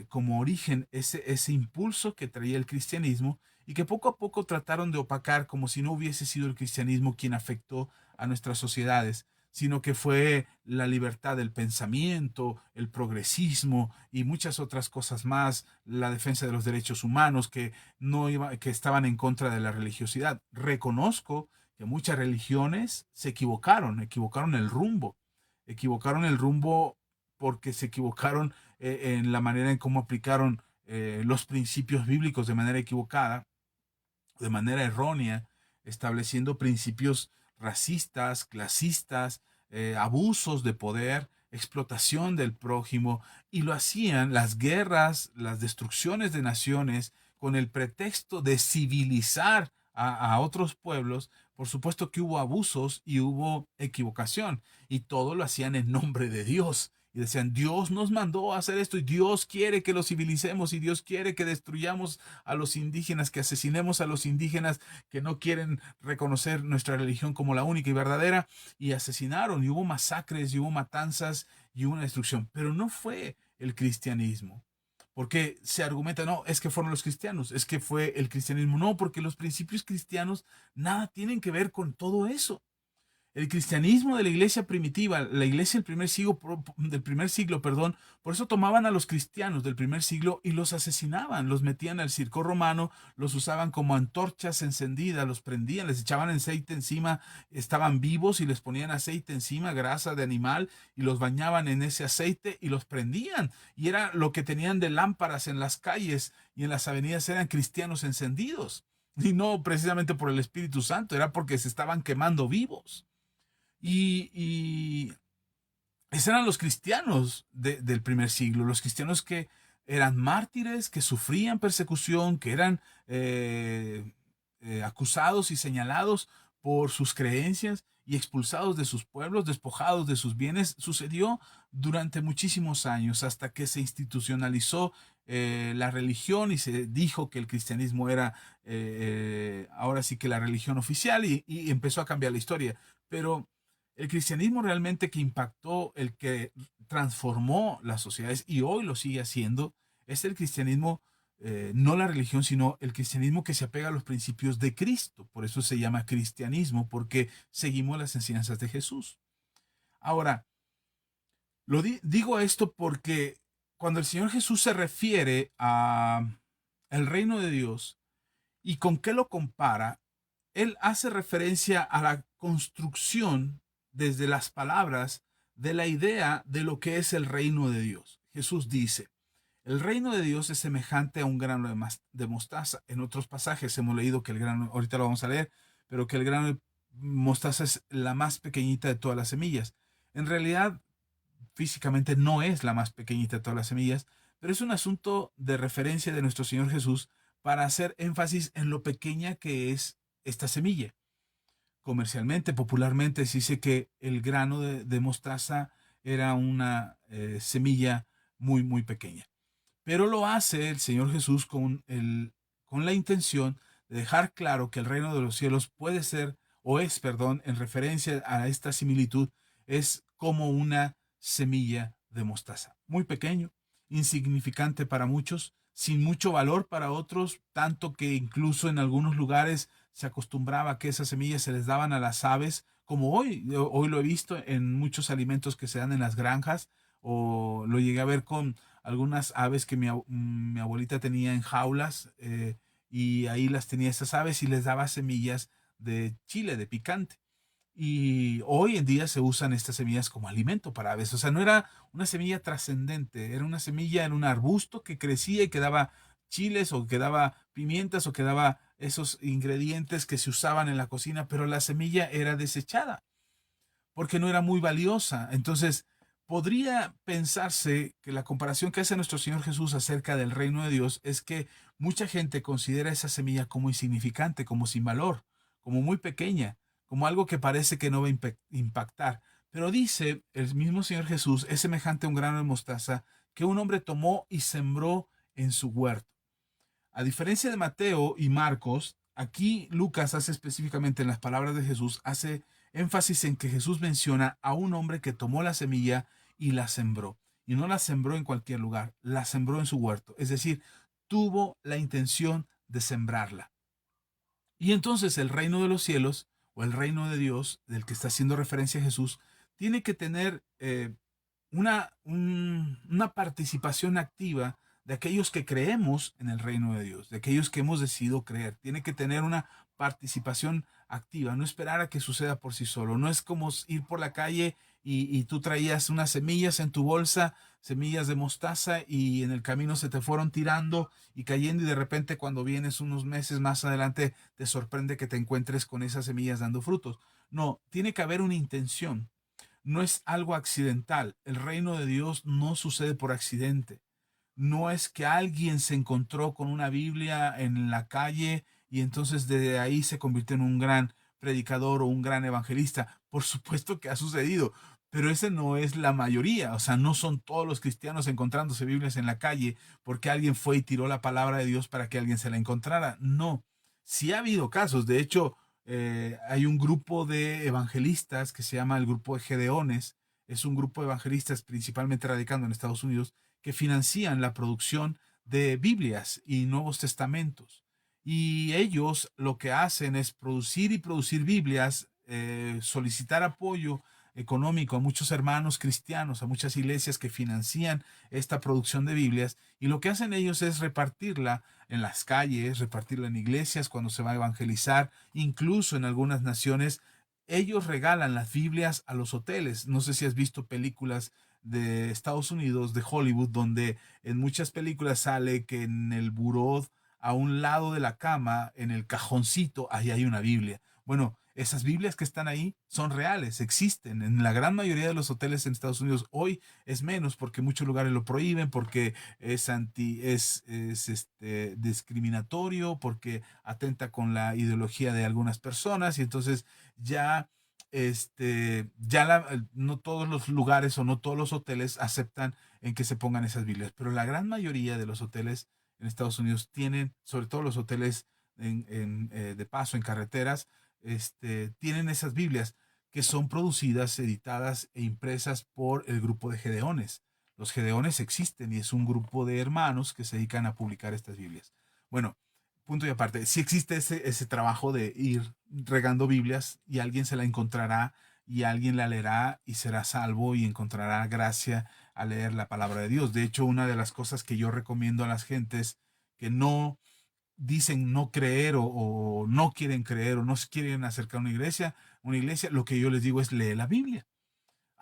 como origen ese impulso que traía el cristianismo y que poco a poco trataron de opacar como si no hubiese sido el cristianismo quien afectó a nuestras sociedades, sino que fue la libertad del pensamiento, el progresismo y muchas otras cosas más, la defensa de los derechos humanos que estaban en contra de la religiosidad. Reconozco que muchas religiones se equivocaron el rumbo porque se equivocaron en la manera en cómo aplicaron los principios bíblicos de manera equivocada, de manera errónea, estableciendo principios racistas, clasistas, abusos de poder, explotación del prójimo, y lo hacían las guerras, las destrucciones de naciones, con el pretexto de civilizar a otros pueblos. Por supuesto que hubo abusos y hubo equivocación, y todo lo hacían en nombre de Dios. Y decían, Dios nos mandó a hacer esto y Dios quiere que lo civilicemos y Dios quiere que destruyamos a los indígenas, que asesinemos a los indígenas que no quieren reconocer nuestra religión como la única y verdadera. Y asesinaron y hubo masacres y hubo matanzas y hubo una destrucción. Pero no fue el cristianismo. Porque se argumenta, no, es que fueron los cristianos, es que fue el cristianismo. No, porque los principios cristianos nada tienen que ver con todo eso. El cristianismo de la iglesia primitiva, la iglesia del primer siglo, perdón, por eso tomaban a los cristianos del primer siglo y los asesinaban, los metían al circo romano, los usaban como antorchas encendidas, los prendían, les echaban aceite encima, estaban vivos y les ponían aceite encima, grasa de animal, y los bañaban en ese aceite y los prendían. Y era lo que tenían de lámparas en las calles y en las avenidas, eran cristianos encendidos. Y no precisamente por el Espíritu Santo, era porque se estaban quemando vivos. Y esos eran los cristianos del primer siglo, los cristianos que eran mártires, que sufrían persecución, que eran acusados y señalados por sus creencias y expulsados de sus pueblos, despojados de sus bienes. Sucedió durante muchísimos años hasta que se institucionalizó la religión y se dijo que el cristianismo era ahora sí que la religión oficial y empezó a cambiar la historia. Pero el cristianismo realmente que impactó, el que transformó las sociedades y hoy lo sigue haciendo, es el cristianismo, no la religión, sino el cristianismo que se apega a los principios de Cristo. Por eso se llama cristianismo, porque seguimos las enseñanzas de Jesús. Ahora, digo esto porque cuando el Señor Jesús se refiere a el reino de Dios y con qué lo compara, él hace referencia a la construcción desde las palabras de la idea de lo que es el reino de Dios. Jesús dice, El reino de Dios es semejante a un grano de mostaza. En otros pasajes hemos leído que el grano, ahorita lo vamos a leer, pero que el grano de mostaza es la más pequeñita de todas las semillas. En realidad, físicamente no es la más pequeñita de todas las semillas, pero es un asunto de referencia de nuestro Señor Jesús para hacer énfasis en lo pequeña que es esta semilla. Comercialmente, popularmente, se dice que el grano de mostaza era una semilla muy, muy pequeña. Pero lo hace el Señor Jesús con la intención de dejar claro que el reino de los cielos puede ser, o es, perdón, en referencia a esta similitud, es como una semilla de mostaza. Muy pequeño, insignificante para muchos, sin mucho valor para otros, tanto que incluso en algunos lugares se acostumbraba a que esas semillas se les daban a las aves, como hoy lo he visto en muchos alimentos que se dan en las granjas, o lo llegué a ver con algunas aves que mi abuelita tenía en jaulas, y ahí las tenía esas aves y les daba semillas de chile, de picante. Y hoy en día se usan estas semillas como alimento para aves. O sea, no era una semilla trascendente, era una semilla en un arbusto que crecía y que daba chiles o que daba pimientas o que daba esos ingredientes que se usaban en la cocina, pero la semilla era desechada porque no era muy valiosa. Entonces, podría pensarse que la comparación que hace nuestro Señor Jesús acerca del reino de Dios es que mucha gente considera esa semilla como insignificante, como sin valor, como muy pequeña, como algo que parece que no va a impactar. Pero dice el mismo Señor Jesús, es semejante a un grano de mostaza que un hombre tomó y sembró en su huerto. A diferencia de Mateo y Marcos, aquí Lucas hace específicamente en las palabras de Jesús, hace énfasis en que Jesús menciona a un hombre que tomó la semilla y la sembró. Y no la sembró en cualquier lugar, la sembró en su huerto. Es decir, tuvo la intención de sembrarla. Y entonces el reino de los cielos, o el reino de Dios, del que está haciendo referencia Jesús, tiene que tener una participación activa de aquellos que creemos en el reino de Dios, de aquellos que hemos decidido creer. Tiene que tener una participación activa, no esperar a que suceda por sí solo. No es como ir por la calle y tú traías unas semillas en tu bolsa, semillas de mostaza, y en el camino se te fueron tirando y cayendo, y de repente cuando vienes unos meses más adelante te sorprende que te encuentres con esas semillas dando frutos. No, tiene que haber una intención, no es algo accidental. El reino de Dios no sucede por accidente. No es que alguien se encontró con una Biblia en la calle y entonces de ahí se convirtió en un gran predicador o un gran evangelista. Por supuesto que ha sucedido, pero ese no es la mayoría. O sea, no son todos los cristianos encontrándose Biblias en la calle porque alguien fue y tiró la palabra de Dios para que alguien se la encontrara. No, sí ha habido casos. De hecho, hay un grupo de evangelistas que se llama el grupo de Gedeones. Es un grupo de evangelistas principalmente radicando en Estados Unidos que financian la producción de Biblias y Nuevos Testamentos. Y ellos lo que hacen es producir y producir Biblias, solicitar apoyo económico a muchos hermanos cristianos, a muchas iglesias que financian esta producción de Biblias, y lo que hacen ellos es repartirla en las calles, repartirla en iglesias cuando se va a evangelizar, incluso en algunas naciones ellos regalan las Biblias a los hoteles. No sé si has visto películas de Estados Unidos, de Hollywood, donde en muchas películas sale que en el buró, a un lado de la cama, en el cajoncito, ahí hay una Biblia. Bueno, esas Biblias que están ahí son reales, existen. En la gran mayoría de los hoteles en Estados Unidos hoy es menos porque muchos lugares lo prohíben, porque es discriminatorio, porque atenta con la ideología de algunas personas, y entonces ya no todos los lugares o no todos los hoteles aceptan en que se pongan esas Biblias, pero la gran mayoría de los hoteles en Estados Unidos tienen, sobre todo los hoteles de paso en carreteras, tienen esas Biblias que son producidas, editadas e impresas por el grupo de Gedeones. Los Gedeones existen y es un grupo de hermanos que se dedican a publicar estas Biblias. Bueno, punto y aparte, si existe ese trabajo de ir regando Biblias y alguien se la encontrará y alguien la leerá y será salvo y encontrará gracia a leer la palabra de Dios. De hecho, una de las cosas que yo recomiendo a las gentes que no dicen no creer o no quieren creer o no se quieren acercar a una iglesia, lo que yo les digo es lee la Biblia.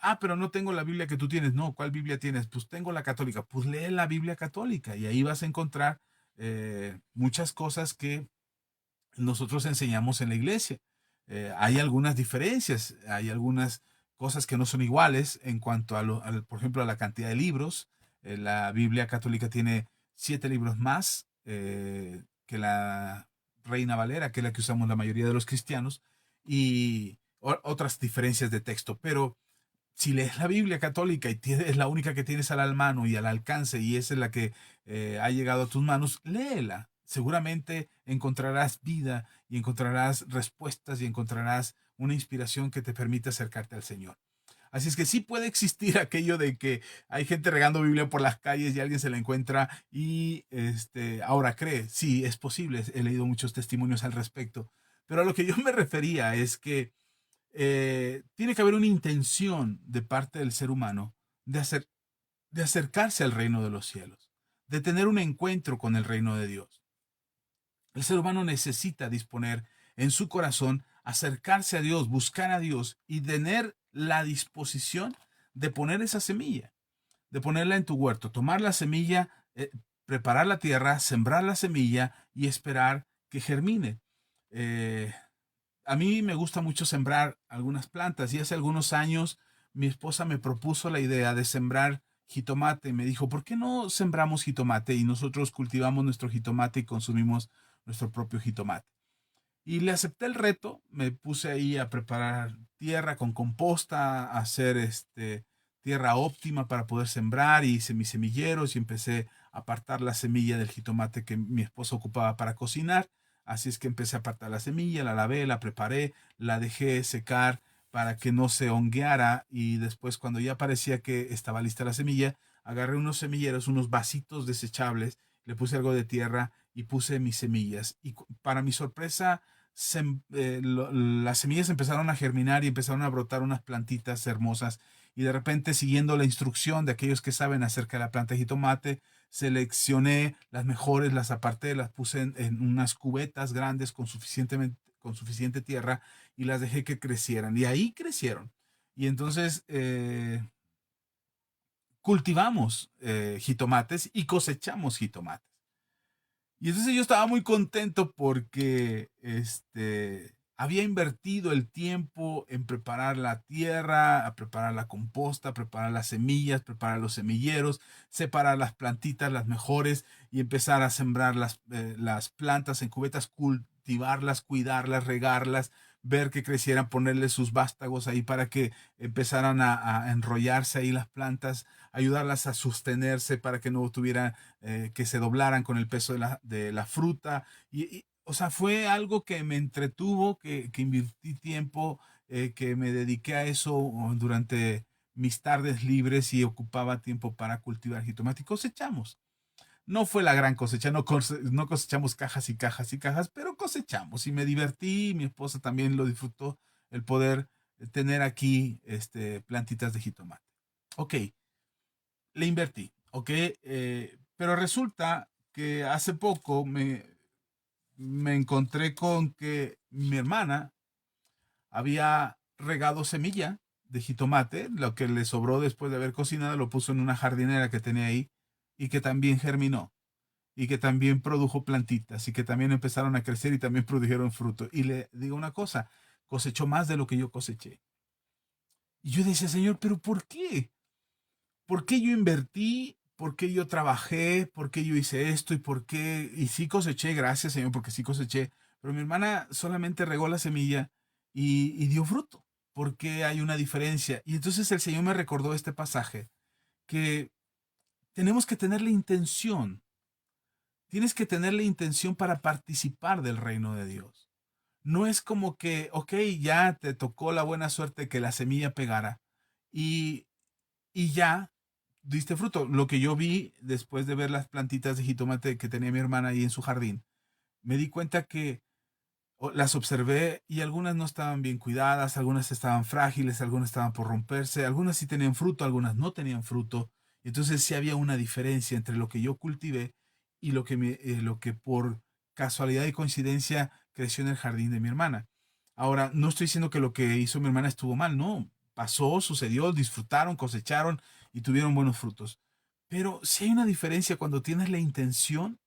Ah, pero no tengo la Biblia que tú tienes. No, ¿cuál Biblia tienes? Pues tengo la católica. Pues lee la Biblia católica y ahí vas a encontrar muchas cosas que nosotros enseñamos en la iglesia. Hay algunas diferencias, hay algunas cosas que no son iguales en cuanto por ejemplo, a la cantidad de libros. La Biblia católica tiene 7 libros más que la Reina Valera, que es la que usamos la mayoría de los cristianos, y otras diferencias de texto. Pero si lees la Biblia católica y es la única que tienes a la mano y al alcance y esa es la que ha llegado a tus manos, léela. Seguramente encontrarás vida y encontrarás respuestas y encontrarás una inspiración que te permite acercarte al Señor. Así es que sí puede existir aquello de que hay gente regando Biblia por las calles y alguien se la encuentra y ahora cree. Sí, es posible. He leído muchos testimonios al respecto. Pero a lo que yo me refería es que tiene que haber una intención de parte del ser humano de, de acercarse al reino de los cielos, de tener un encuentro con el reino de Dios. El ser humano necesita disponer en su corazón, acercarse a Dios, buscar a Dios y tener la disposición de poner esa semilla, de ponerla en tu huerto, tomar la semilla, preparar la tierra, sembrar la semilla y esperar que germine. Eh, a mí me gusta mucho sembrar algunas plantas y hace algunos años mi esposa me propuso la idea de sembrar jitomate. Me dijo, ¿por qué no sembramos jitomate? Y nosotros cultivamos nuestro jitomate y consumimos nuestro propio jitomate. Y le acepté el reto, me puse ahí a preparar tierra con composta, a hacer tierra óptima para poder sembrar y hice mis semilleros y empecé a apartar la semilla del jitomate que mi esposa ocupaba para cocinar. Así es que empecé a apartar la semilla, la lavé, la preparé, la dejé secar para que no se hongueara y después cuando ya parecía que estaba lista la semilla, agarré unos semilleros, unos vasitos desechables, le puse algo de tierra y puse mis semillas. Y para mi sorpresa, las semillas empezaron a germinar y empezaron a brotar unas plantitas hermosas. Y de repente, siguiendo la instrucción de aquellos que saben acerca de la planta de jitomate, seleccioné las mejores, las aparté, las puse en unas cubetas grandes con suficiente tierra y las dejé que crecieran. Y ahí crecieron. Y entonces cultivamos jitomates y cosechamos jitomates. Y entonces yo estaba muy contento porque había invertido el tiempo en preparar la tierra, a preparar la composta, preparar las semillas, preparar los semilleros, separar las plantitas, las mejores, y empezar a sembrar las plantas en cubetas, cultivarlas, cuidarlas, regarlas, ver que crecieran, ponerle sus vástagos ahí para que empezaran a enrollarse ahí las plantas, ayudarlas a sostenerse para que no tuvieran que se doblaran con el peso de la fruta. O sea, fue algo que me entretuvo, que invertí tiempo, que me dediqué a eso durante mis tardes libres y ocupaba tiempo para cultivar jitomate y cosechamos. No fue la gran cosecha, no cosechamos cajas y cajas y cajas, pero cosechamos y me divertí, mi esposa también lo disfrutó, el poder tener aquí plantitas de jitomate. Ok, le invertí, ¿ok? Pero resulta que hace poco me encontré con que mi hermana había regado semilla de jitomate, lo que le sobró después de haber cocinado, lo puso en una jardinera que tenía ahí y que también germinó y que también produjo plantitas y que también empezaron a crecer y también produjeron fruto. Y le digo una cosa, cosechó más de lo que yo coseché. Y yo decía, Señor, ¿pero por qué? ¿Por qué yo invertí? ¿Por qué yo trabajé? ¿Por qué yo hice esto? ¿Y por qué? Y sí coseché, gracias Señor, porque sí coseché. Pero mi hermana solamente regó la semilla y dio fruto. Porque hay una diferencia. Y entonces el Señor me recordó este pasaje, que tenemos que tener la intención. Tienes que tener la intención para participar del reino de Dios. No es como que, ok, ya te tocó la buena suerte que la semilla pegara y, y ya diste fruto. Lo que yo vi después de ver las plantitas de jitomate que tenía mi hermana ahí en su jardín, me di cuenta que las observé y algunas no estaban bien cuidadas, algunas estaban frágiles, algunas estaban por romperse, algunas sí tenían fruto, algunas no tenían fruto. Entonces sí había una diferencia entre lo que yo cultivé y lo que por casualidad y coincidencia creció en el jardín de mi hermana. Ahora, no estoy diciendo que lo que hizo mi hermana estuvo mal, no, pasó, sucedió, disfrutaron, cosecharon y tuvieron buenos frutos. Pero sí hay una diferencia cuando tienes la intención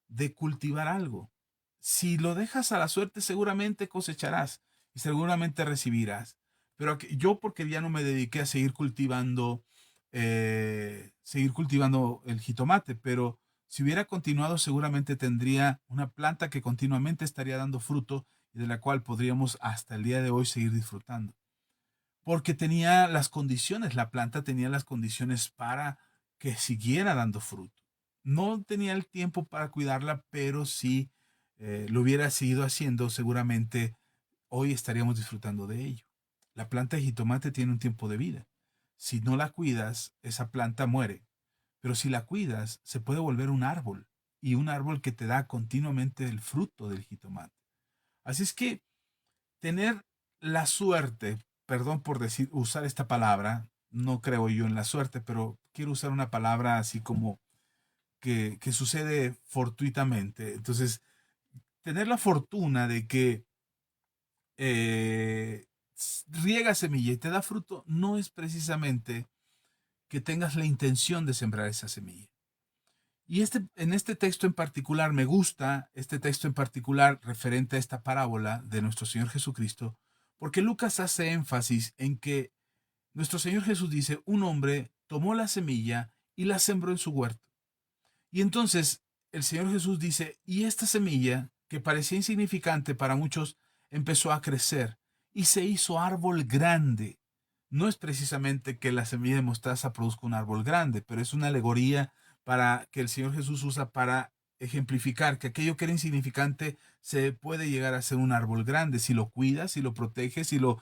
de cultivar algo. Si lo dejas a la suerte, seguramente cosecharás y seguramente recibirás. Pero yo porque ya no me dediqué a seguir cultivando el jitomate, pero si hubiera continuado, seguramente tendría una planta que continuamente estaría dando fruto y de la cual podríamos hasta el día de hoy seguir disfrutando. Porque tenía las condiciones, la planta tenía las condiciones para que siguiera dando fruto. No tenía el tiempo para cuidarla, pero si lo hubiera seguido haciendo, seguramente hoy estaríamos disfrutando de ello. La planta de jitomate tiene un tiempo de vida. Si no la cuidas, esa planta muere. Pero si la cuidas, se puede volver un árbol y un árbol que te da continuamente el fruto del jitomate. Así es que tener la suerte, perdón por decir, usar esta palabra, no creo yo en la suerte, pero quiero usar una palabra así como que sucede fortuitamente. Entonces, tener la fortuna de que riega semilla y te da fruto, no es precisamente que tengas la intención de sembrar esa semilla. Y en este texto en particular, me gusta este texto en particular referente a esta parábola de nuestro Señor Jesucristo, porque Lucas hace énfasis en que nuestro Señor Jesús dice, un hombre tomó la semilla y la sembró en su huerto. Y entonces el Señor Jesús dice, y esta semilla, que parecía insignificante para muchos, empezó a crecer y se hizo árbol grande. No es precisamente que la semilla de mostaza produzca un árbol grande, pero es una alegoría para que el Señor Jesús usa para ejemplificar que aquello que era insignificante se puede llegar a ser un árbol grande si lo cuidas, si lo proteges, si lo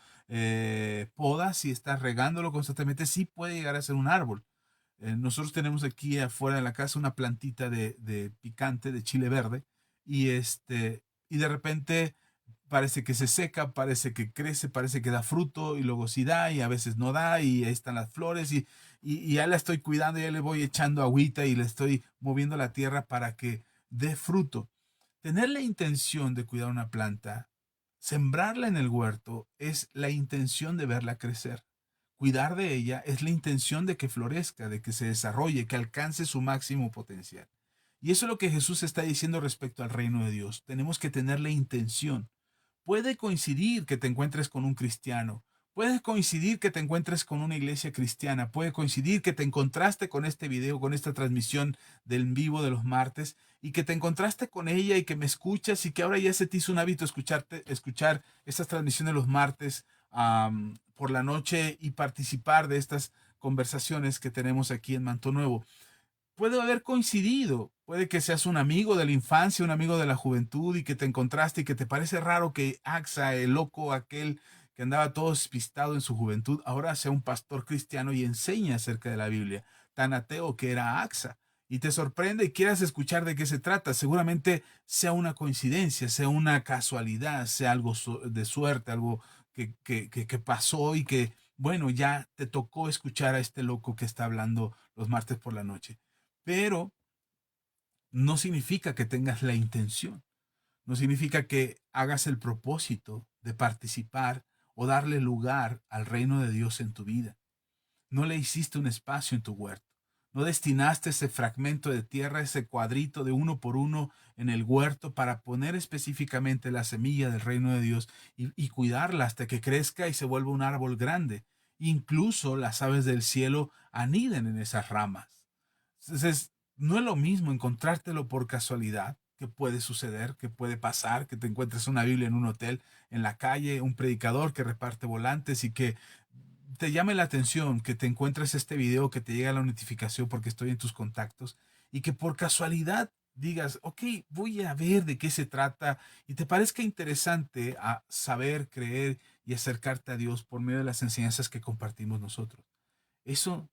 podas, si estás regándolo constantemente, sí puede llegar a ser un árbol. Nosotros tenemos aquí afuera de la casa una plantita de picante, de chile verde, y de repente parece que se seca, parece que crece, parece que da fruto, y luego sí da, y a veces no da, y ahí están las flores, y ya la estoy cuidando, ya le voy echando agüita y le estoy moviendo la tierra para que dé fruto. Tener la intención de cuidar una planta, sembrarla en el huerto, es la intención de verla crecer. Cuidar de ella es la intención de que florezca, de que se desarrolle, que alcance su máximo potencial. Y eso es lo que Jesús está diciendo respecto al reino de Dios. Tenemos que tener la intención. Puede coincidir que te encuentres con un cristiano, puede coincidir que te encuentres con una iglesia cristiana, puede coincidir que te encontraste con este video, con esta transmisión del en vivo de los martes, y que te encontraste con ella y que me escuchas y que ahora ya se te hizo un hábito escuchar estas transmisiones los martes por la noche y participar de estas conversaciones que tenemos aquí en Manto Nuevo. Puede haber coincidido, puede que seas un amigo de la infancia, un amigo de la juventud y que te encontraste y que te parece raro que Axa, el loco aquel que andaba todo despistado en su juventud, ahora sea un pastor cristiano y enseña acerca de la Biblia, tan ateo que era Axa. Y te sorprende y quieras escuchar de qué se trata. Seguramente sea una coincidencia, sea una casualidad, sea algo de suerte, algo que pasó y que, bueno, ya te tocó escuchar a este loco que está hablando los martes por la noche. Pero no significa que tengas la intención, no significa que hagas el propósito de participar o darle lugar al reino de Dios en tu vida. No le hiciste un espacio en tu huerto. No destinaste ese fragmento de tierra, ese cuadrito de uno por uno en el huerto para poner específicamente la semilla del reino de Dios y cuidarla hasta que crezca y se vuelva un árbol grande. Incluso las aves del cielo aniden en esas ramas. Entonces, no es lo mismo encontrártelo por casualidad, que puede suceder, que puede pasar, que te encuentres una Biblia en un hotel, en la calle, un predicador que reparte volantes y que te llame la atención, que te encuentres este video, que te llega la notificación porque estoy en tus contactos y que por casualidad digas, ok, voy a ver de qué se trata y te parezca interesante a saber, creer y acercarte a Dios por medio de las enseñanzas que compartimos nosotros. Eso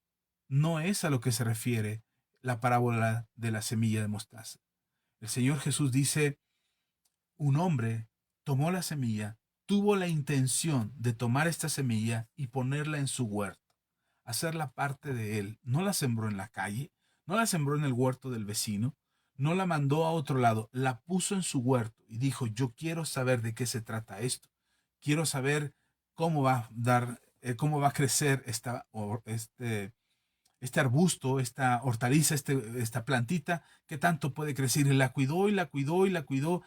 no es a lo que se refiere la parábola de la semilla de mostaza. El Señor Jesús dice, un hombre tomó la semilla, tuvo la intención de tomar esta semilla y ponerla en su huerto, hacerla parte de él. No la sembró en la calle, no la sembró en el huerto del vecino, no la mandó a otro lado, la puso en su huerto y dijo, yo quiero saber de qué se trata esto. Quiero saber cómo va a dar cómo va a crecer este arbusto, esta hortaliza, esta plantita, qué tanto puede crecer. Y la cuidó y la cuidó y la cuidó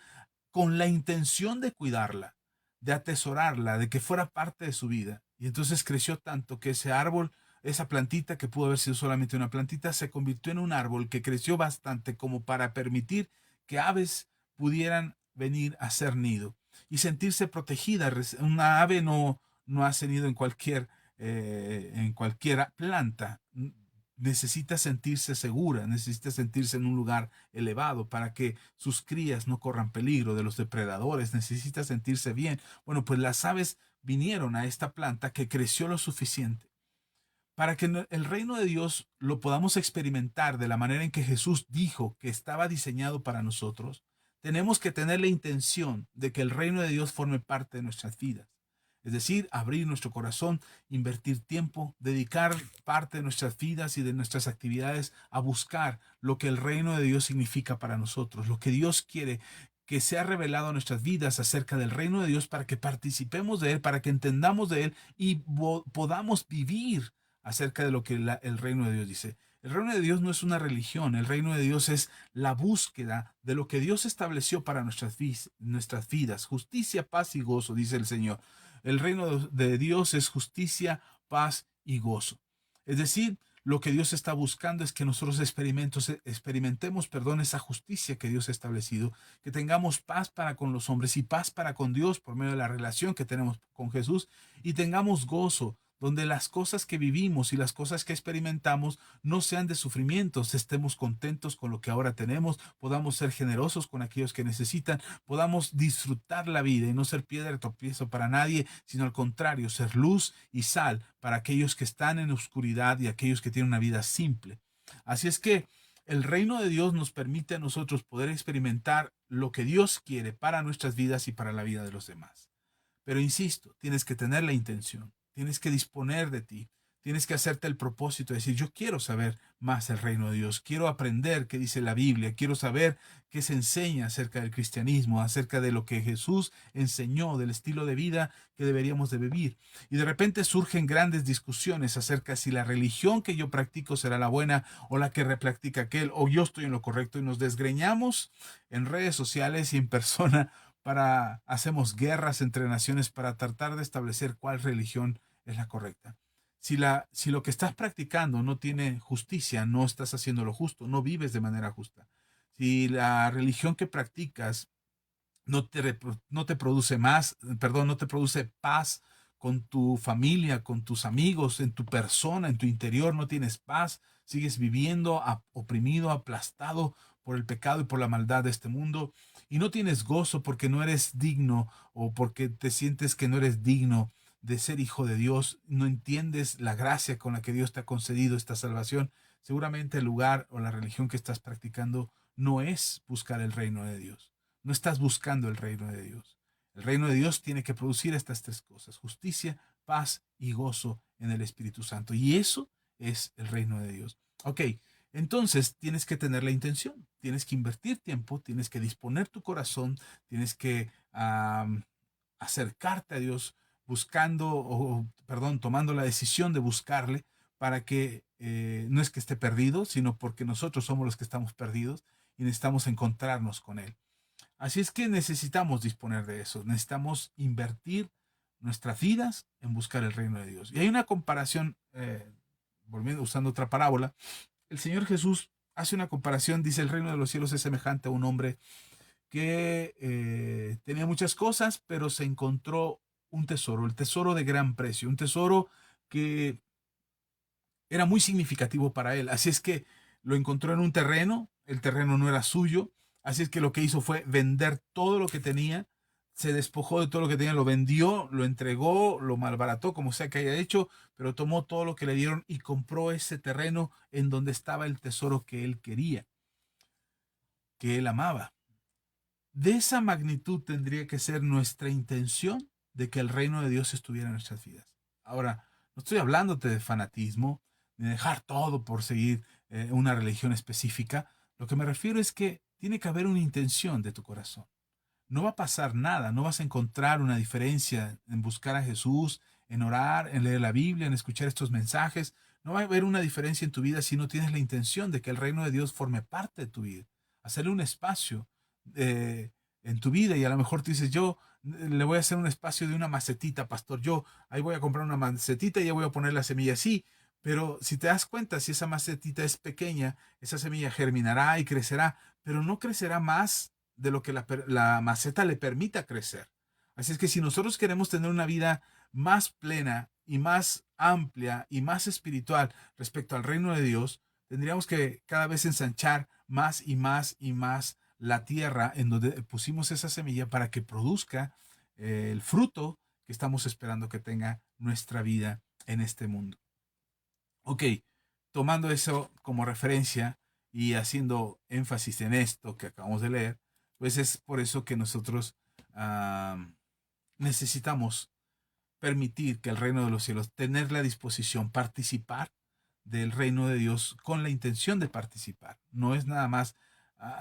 con la intención de cuidarla, de atesorarla, de que fuera parte de su vida. Y entonces creció tanto que ese árbol, esa plantita que pudo haber sido solamente una plantita, se convirtió en un árbol que creció bastante como para permitir que aves pudieran venir a hacer nido y sentirse protegida. Una ave no hace nido en cualquier planta. Necesita sentirse segura, necesita sentirse en un lugar elevado para que sus crías no corran peligro de los depredadores, necesita sentirse bien. Bueno, pues las aves vinieron a esta planta que creció lo suficiente para que el reino de Dios lo podamos experimentar de la manera en que Jesús dijo que estaba diseñado para nosotros. Tenemos que tener la intención de que el reino de Dios forme parte de nuestras vidas. Es decir, abrir nuestro corazón, invertir tiempo, dedicar parte de nuestras vidas y de nuestras actividades a buscar lo que el reino de Dios significa para nosotros, lo que Dios quiere que sea revelado a nuestras vidas acerca del reino de Dios para que participemos de él, para que entendamos de él y podamos vivir acerca de lo que el reino de Dios dice. El reino de Dios no es una religión, el reino de Dios es la búsqueda de lo que Dios estableció para nuestras vidas. Justicia, paz y gozo, dice el Señor. El reino de Dios es justicia, paz y gozo. Es decir, lo que Dios está buscando es que nosotros experimentemos, esa justicia que Dios ha establecido, que tengamos paz para con los hombres y paz para con Dios por medio de la relación que tenemos con Jesús, y tengamos gozo, donde las cosas que vivimos y las cosas que experimentamos no sean de sufrimientos, estemos contentos con lo que ahora tenemos, podamos ser generosos con aquellos que necesitan, podamos disfrutar la vida y no ser piedra de tropiezo para nadie, sino al contrario, ser luz y sal para aquellos que están en oscuridad y aquellos que tienen una vida simple. Así es que el reino de Dios nos permite a nosotros poder experimentar lo que Dios quiere para nuestras vidas y para la vida de los demás. Pero insisto, tienes que tener la intención, tienes que disponer de ti, tienes que hacerte el propósito de decir, yo quiero saber más del reino de Dios, quiero aprender qué dice la Biblia, quiero saber qué se enseña acerca del cristianismo, acerca de lo que Jesús enseñó, del estilo de vida que deberíamos de vivir. Y de repente surgen grandes discusiones acerca si la religión que yo practico será la buena o la que repractica aquel, o yo estoy en lo correcto, y nos desgreñamos en redes sociales y en persona hacemos guerras entre naciones para tratar de establecer cuál religión es la correcta. Si lo que estás practicando no tiene justicia, no estás haciendo lo justo, no vives de manera justa. Si la religión que practicas no te produce no te produce paz con tu familia, con tus amigos, en tu persona, en tu interior, no tienes paz, sigues viviendo oprimido, aplastado por el pecado y por la maldad de este mundo, y no tienes gozo porque no eres digno o porque te sientes que no eres digno de ser hijo de Dios, no entiendes la gracia con la que Dios te ha concedido esta salvación, seguramente el lugar o la religión que estás practicando no es buscar el reino de Dios. No estás buscando el reino de Dios. El reino de Dios tiene que producir estas tres cosas: justicia, paz y gozo en el Espíritu Santo. Y eso es el reino de Dios. Ok, entonces tienes que tener la intención, tienes que invertir tiempo, tienes que disponer tu corazón, tienes que acercarte a Dios tomando la decisión de buscarle para que no es que esté perdido, sino porque nosotros somos los que estamos perdidos y necesitamos encontrarnos con Él. Así es que necesitamos disponer de eso, necesitamos invertir nuestras vidas en buscar el reino de Dios. Y hay una comparación, usando otra parábola, el Señor Jesús hace una comparación, dice: el reino de los cielos es semejante a un hombre que tenía muchas cosas, pero se encontró un tesoro, el tesoro de gran precio, un tesoro que era muy significativo para él. Así es que lo encontró en un terreno, el terreno no era suyo, así es que lo que hizo fue vender todo lo que tenía, se despojó de todo lo que tenía, lo vendió, lo entregó, lo malbarató, como sea que haya hecho, pero tomó todo lo que le dieron y compró ese terreno en donde estaba el tesoro que él quería, que él amaba. De esa magnitud tendría que ser nuestra intención de que el reino de Dios estuviera en nuestras vidas. Ahora, no estoy hablándote de fanatismo, de dejar todo por seguir una religión específica. Lo que me refiero es que tiene que haber una intención de tu corazón. No va a pasar nada, no vas a encontrar una diferencia en buscar a Jesús, en orar, en leer la Biblia, en escuchar estos mensajes. No va a haber una diferencia en tu vida si no tienes la intención de que el reino de Dios forme parte de tu vida. Hacerle un espacio en tu vida, y a lo mejor tú dices, yo le voy a hacer un espacio de una macetita, pastor. Yo ahí voy a comprar una macetita y ya voy a poner la semilla así. Pero si te das cuenta, si esa macetita es pequeña, esa semilla germinará y crecerá, pero no crecerá más de lo que la maceta le permita crecer. Así es que si nosotros queremos tener una vida más plena y más amplia y más espiritual respecto al reino de Dios, tendríamos que cada vez ensanchar más y más y más la tierra en donde pusimos esa semilla para que produzca el fruto que estamos esperando que tenga nuestra vida en este mundo. Ok, tomando eso como referencia y haciendo énfasis en esto que acabamos de leer, pues es por eso que nosotros necesitamos permitir que el reino de los cielos, tener la disposición, participar del reino de Dios con la intención de participar. No es nada más,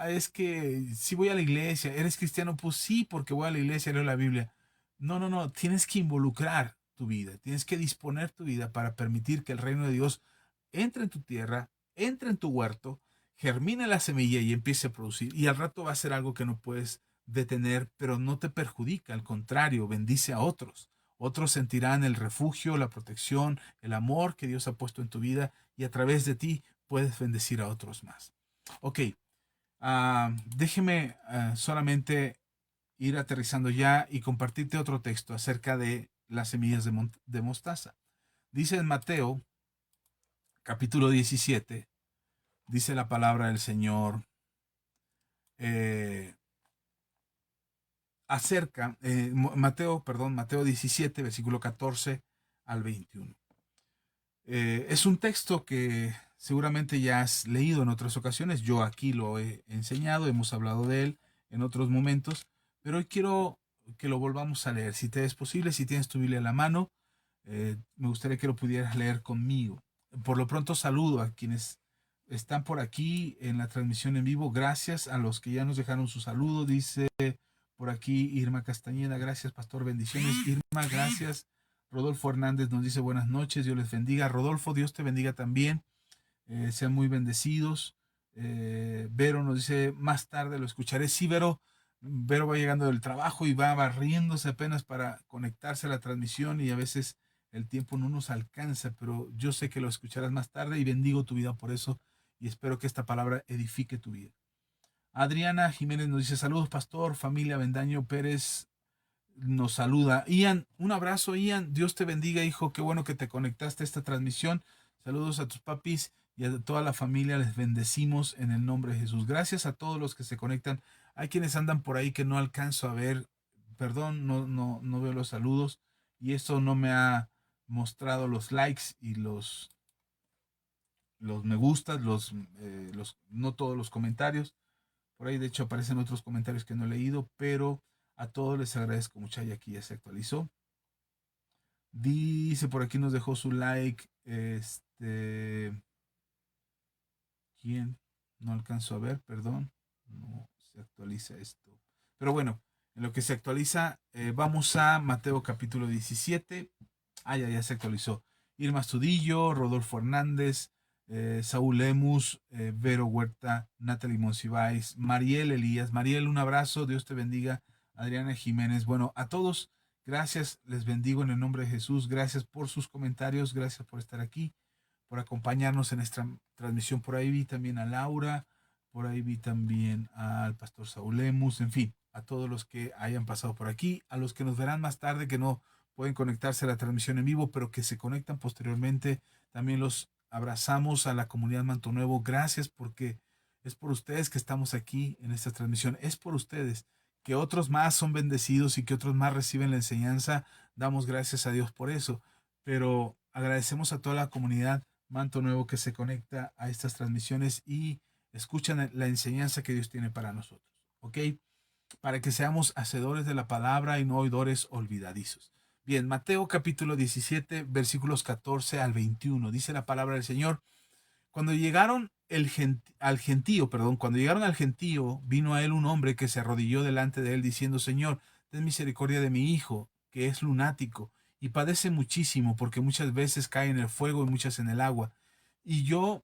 es que si voy a la iglesia, ¿eres cristiano? Pues sí, porque voy a la iglesia, leo la Biblia. No, no, no, tienes que involucrar tu vida, tienes que disponer tu vida para permitir que el reino de Dios entre en tu tierra, entre en tu huerto, germine la semilla y empiece a producir. Y al rato va a ser algo que no puedes detener, pero no te perjudica, al contrario, bendice a otros. Otros sentirán el refugio, la protección, el amor que Dios ha puesto en tu vida y a través de ti puedes bendecir a otros más. Ok, déjeme solamente ir aterrizando ya y compartirte otro texto acerca de las semillas de mostaza. Dice en Mateo capítulo 17, dice la palabra del Señor eh, acerca, Mateo 17, versículo 14 al 21. Es un texto que seguramente ya has leído en otras ocasiones. Yo aquí lo he enseñado, hemos hablado de él en otros momentos, pero hoy quiero que lo volvamos a leer. Si te es posible, si tienes tu Biblia a la mano, me gustaría que lo pudieras leer conmigo. Por lo pronto saludo a quienes están por aquí en la transmisión en vivo. Gracias a los que ya nos dejaron su saludo. Dice por aquí Irma Castañeda, gracias pastor, bendiciones. Irma, gracias. Rodolfo Hernández nos dice buenas noches, Dios les bendiga. Rodolfo, Dios te bendiga también. Sean muy bendecidos. Vero nos dice más tarde lo escucharé. Sí, Vero va llegando del trabajo y va barriéndose apenas para conectarse a la transmisión y a veces el tiempo no nos alcanza, pero yo sé que lo escucharás más tarde y bendigo tu vida por eso y espero que esta palabra edifique tu vida. Adriana Jiménez nos dice saludos pastor, familia Bendaño Pérez nos saluda. Ian, un abrazo Ian, Dios te bendiga hijo, qué bueno que te conectaste a esta transmisión. Saludos a tus papis y a toda la familia, les bendecimos en el nombre de Jesús. Gracias a todos los que se conectan. Hay quienes andan por ahí que no alcanzo a ver, perdón, no veo los saludos y esto no me ha mostrado los likes y los me gustas, no todos los comentarios. Por ahí de hecho aparecen otros comentarios que no he leído, pero a todos les agradezco mucho y aquí ya se actualizó. Dice por aquí nos dejó su like. ¿Quién? No alcanzo a ver, perdón. No se actualiza esto. Pero bueno, en lo que se actualiza, vamos a Mateo capítulo 17. Ya se actualizó. Irma Astudillo, Rodolfo Hernández, Saúl Lemus, Vero Huerta, Natalie Monsiváis, Mariel Elías. Mariel, un abrazo, Dios te bendiga. Adriana Jiménez. Bueno, a todos, gracias, les bendigo en el nombre de Jesús. Gracias por sus comentarios, gracias por estar aquí, por acompañarnos en esta transmisión. Por ahí vi también a Laura, por ahí vi también al pastor Saúl Lemus, en fin, a todos los que hayan pasado por aquí, a los que nos verán más tarde, que no pueden conectarse a la transmisión en vivo, pero que se conectan posteriormente. También los abrazamos a la comunidad Manto Nuevo. Gracias porque es por ustedes que estamos aquí en esta transmisión. Es por ustedes que otros más son bendecidos y que otros más reciben la enseñanza. Damos gracias a Dios por eso. Pero agradecemos a toda la comunidad Manto Nuevo que se conecta a estas transmisiones y escuchan la enseñanza que Dios tiene para nosotros. ¿Ok? Para que seamos hacedores de la palabra y no oidores olvidadizos. Bien, Mateo capítulo 17, versículos 14 al 21. Dice la palabra del Señor. Cuando llegaron cuando llegaron al gentío, vino a él un hombre que se arrodilló delante de él diciendo, Señor, ten misericordia de mi hijo, que es lunático y padece muchísimo porque muchas veces cae en el fuego y muchas en el agua. Y yo,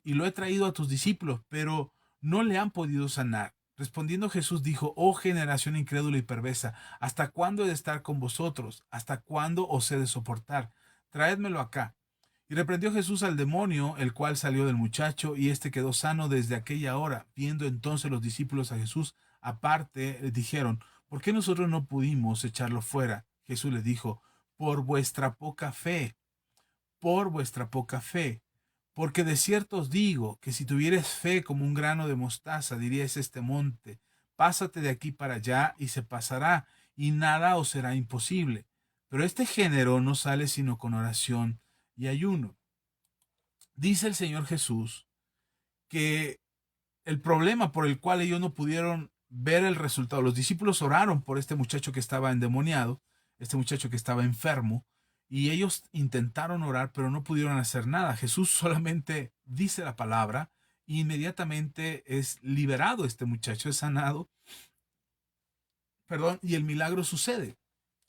y lo he traído a tus discípulos, pero no le han podido sanar. Respondiendo Jesús dijo, oh generación incrédula y perversa, ¿hasta cuándo he de estar con vosotros? ¿Hasta cuándo os he de soportar? Traédmelo acá. Y reprendió Jesús al demonio, el cual salió del muchacho, y éste quedó sano desde aquella hora. Viendo entonces los discípulos a Jesús aparte, le dijeron, ¿por qué nosotros no pudimos echarlo fuera? Jesús les dijo, por vuestra poca fe, por vuestra poca fe. Porque de cierto os digo que si tuvieres fe como un grano de mostaza, diríais este monte, pásate de aquí para allá y se pasará, y nada os será imposible. Pero este género no sale sino con oración y ayuno. Dice el Señor Jesús que el problema por el cual ellos no pudieron ver el resultado, los discípulos oraron por este muchacho que estaba endemoniado, este muchacho que estaba enfermo, y ellos intentaron orar, pero no pudieron hacer nada. Jesús solamente dice la palabra e inmediatamente es liberado este muchacho, es sanado, y el milagro sucede.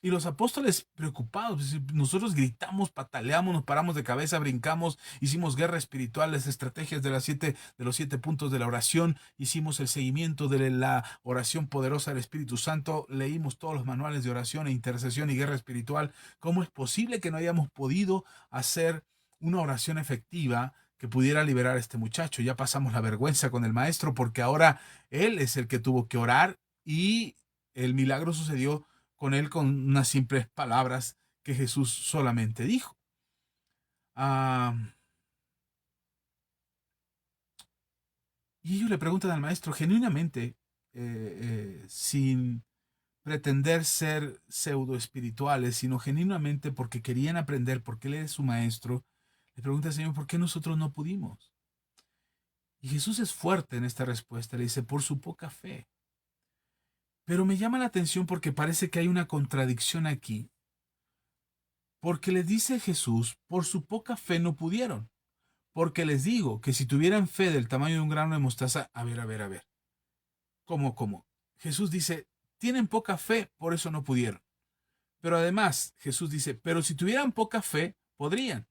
Y los apóstoles preocupados, nosotros gritamos, pataleamos, nos paramos de cabeza, brincamos, hicimos guerra espiritual, las estrategias de los 7 puntos de la oración, hicimos el seguimiento de la oración poderosa del Espíritu Santo, leímos todos los manuales de oración e intercesión y guerra espiritual. ¿Cómo es posible que no hayamos podido hacer una oración efectiva que pudiera liberar a este muchacho? Ya pasamos la vergüenza con el maestro porque ahora él es el que tuvo que orar y el milagro sucedió con él con unas simples palabras que Jesús solamente dijo. Ah, y ellos le preguntan al maestro genuinamente, sin pretender ser pseudo espirituales, sino genuinamente porque querían aprender, porque él es su maestro. Le pregunta al Señor, ¿por qué nosotros no pudimos? Y Jesús es fuerte en esta respuesta, le dice, por su poca fe. Pero me llama la atención porque parece que hay una contradicción aquí, porque le dice Jesús, por su poca fe no pudieron. Porque les digo que si tuvieran fe del tamaño de un grano de mostaza, a ver. ¿Cómo? Jesús dice, tienen poca fe, por eso no pudieron. Pero además, Jesús dice, pero si tuvieran poca fe, podrían.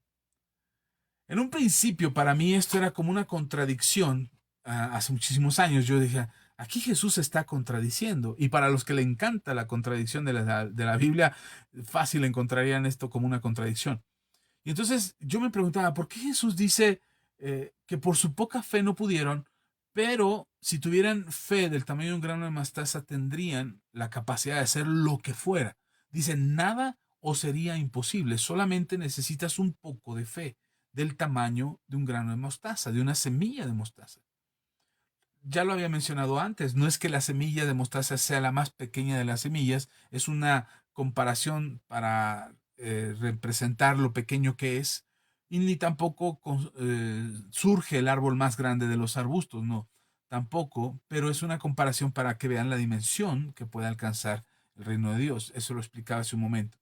En un principio, para mí esto era como una contradicción. Hace muchísimos años yo dije, aquí Jesús se está contradiciendo. Y para los que le encanta la contradicción de la Biblia, fácil encontrarían esto como una contradicción. Y entonces yo me preguntaba, ¿por qué Jesús dice que por su poca fe no pudieron, pero si tuvieran fe del tamaño de un grano de mostaza tendrían la capacidad de hacer lo que fuera? Dice, nada os sería imposible, solamente necesitas un poco de fe del tamaño de un grano de mostaza, de una semilla de mostaza. Ya lo había mencionado antes, no es que la semilla de mostaza sea la más pequeña de las semillas, es una comparación para representar lo pequeño que es, y ni tampoco surge el árbol más grande de los arbustos, no, tampoco, pero es una comparación para que vean la dimensión que puede alcanzar el reino de Dios. Eso lo explicaba hace un momento.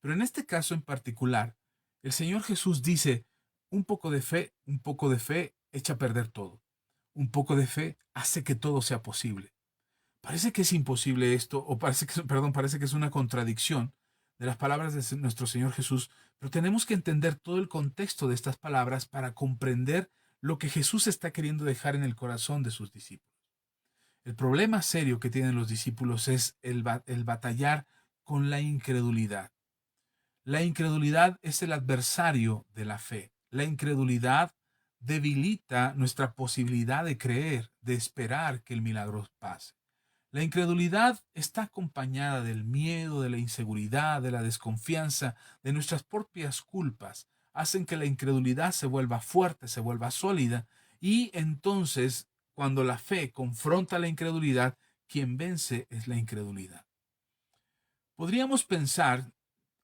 Pero en este caso en particular, el Señor Jesús dice, un poco de fe echa a perder todo. Un poco de fe hace que todo sea posible. Parece que es imposible esto, o parece que es una contradicción de las palabras de nuestro Señor Jesús, pero tenemos que entender todo el contexto de estas palabras para comprender lo que Jesús está queriendo dejar en el corazón de sus discípulos. El problema serio que tienen los discípulos es el batallar con la incredulidad. La incredulidad es el adversario de la fe. La incredulidad debilita nuestra posibilidad de creer, de esperar que el milagro pase. La incredulidad está acompañada del miedo, de la inseguridad, de la desconfianza, de nuestras propias culpas. Hacen que la incredulidad se vuelva fuerte, se vuelva sólida, y entonces, cuando la fe confronta la incredulidad, quien vence es la incredulidad. Podríamos pensar,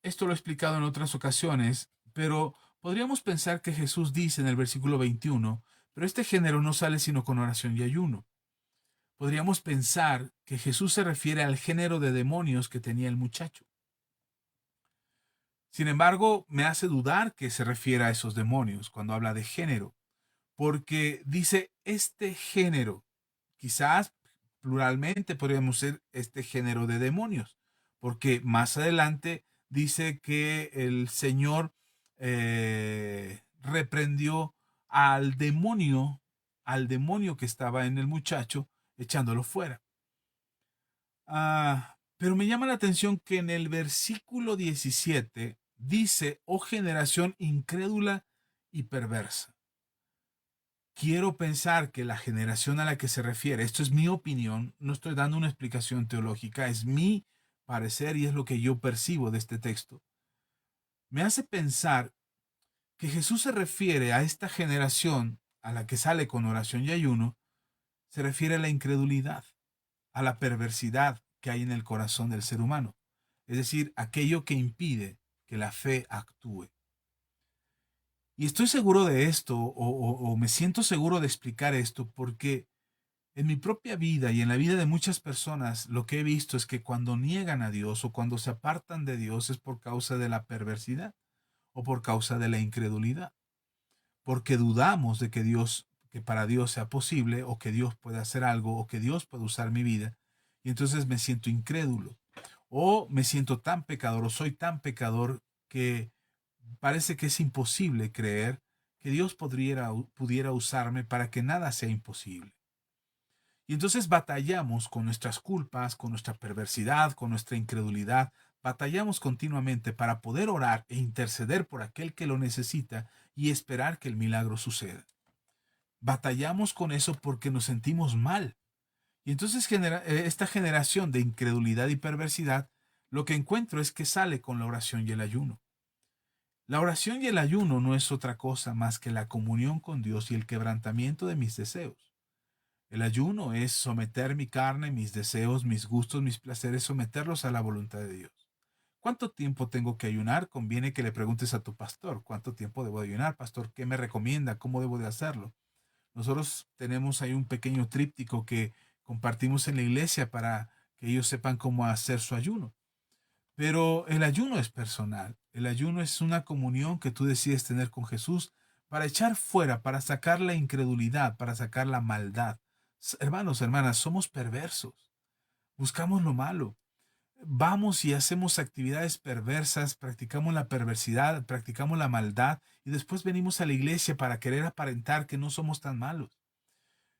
esto lo he explicado en otras ocasiones, pero podríamos pensar que Jesús dice en el versículo 21, pero este género no sale sino con oración y ayuno. Podríamos pensar que Jesús se refiere al género de demonios que tenía el muchacho. Sin embargo, me hace dudar que se refiera a esos demonios cuando habla de género, porque dice este género. Quizás pluralmente podríamos ser este género de demonios, porque más adelante dice que el Señor reprendió al demonio que estaba en el muchacho, echándolo fuera. Pero me llama la atención que en el versículo 17 dice, oh generación incrédula y perversa. Quiero pensar que la generación a la que se refiere, esto es mi opinión, no estoy dando una explicación teológica, es mi parecer y es lo que yo percibo de este texto, me hace pensar que Jesús se refiere a esta generación a la que sale con oración y ayuno, se refiere a la incredulidad, a la perversidad que hay en el corazón del ser humano, es decir, aquello que impide que la fe actúe. Y estoy seguro de esto, o me siento seguro de explicar esto, porque en mi propia vida y en la vida de muchas personas, lo que he visto es que cuando niegan a Dios o cuando se apartan de Dios es por causa de la perversidad o por causa de la incredulidad, porque dudamos de que que para Dios sea posible o que Dios pueda hacer algo o que Dios pueda usar mi vida. Y entonces me siento incrédulo o me siento tan pecador o soy tan pecador que parece que es imposible creer que Dios pudiera usarme para que nada sea imposible. Y entonces batallamos con nuestras culpas, con nuestra perversidad, con nuestra incredulidad. Batallamos continuamente para poder orar e interceder por aquel que lo necesita y esperar que el milagro suceda. Batallamos con eso porque nos sentimos mal. Y entonces esta generación de incredulidad y perversidad, lo que encuentro es que sale con la oración y el ayuno. La oración y el ayuno no es otra cosa más que la comunión con Dios y el quebrantamiento de mis deseos. El ayuno es someter mi carne, mis deseos, mis gustos, mis placeres, someterlos a la voluntad de Dios. ¿Cuánto tiempo tengo que ayunar? Conviene que le preguntes a tu pastor, ¿cuánto tiempo debo ayunar, pastor? ¿Qué me recomienda? ¿Cómo debo de hacerlo? Nosotros tenemos ahí un pequeño tríptico que compartimos en la iglesia para que ellos sepan cómo hacer su ayuno. Pero el ayuno es personal. El ayuno es una comunión que tú decides tener con Jesús para echar fuera, para sacar la incredulidad, para sacar la maldad. Hermanos, hermanas, somos perversos. Buscamos lo malo. Vamos y hacemos actividades perversas, practicamos la perversidad, practicamos la maldad y después venimos a la iglesia para querer aparentar que no somos tan malos.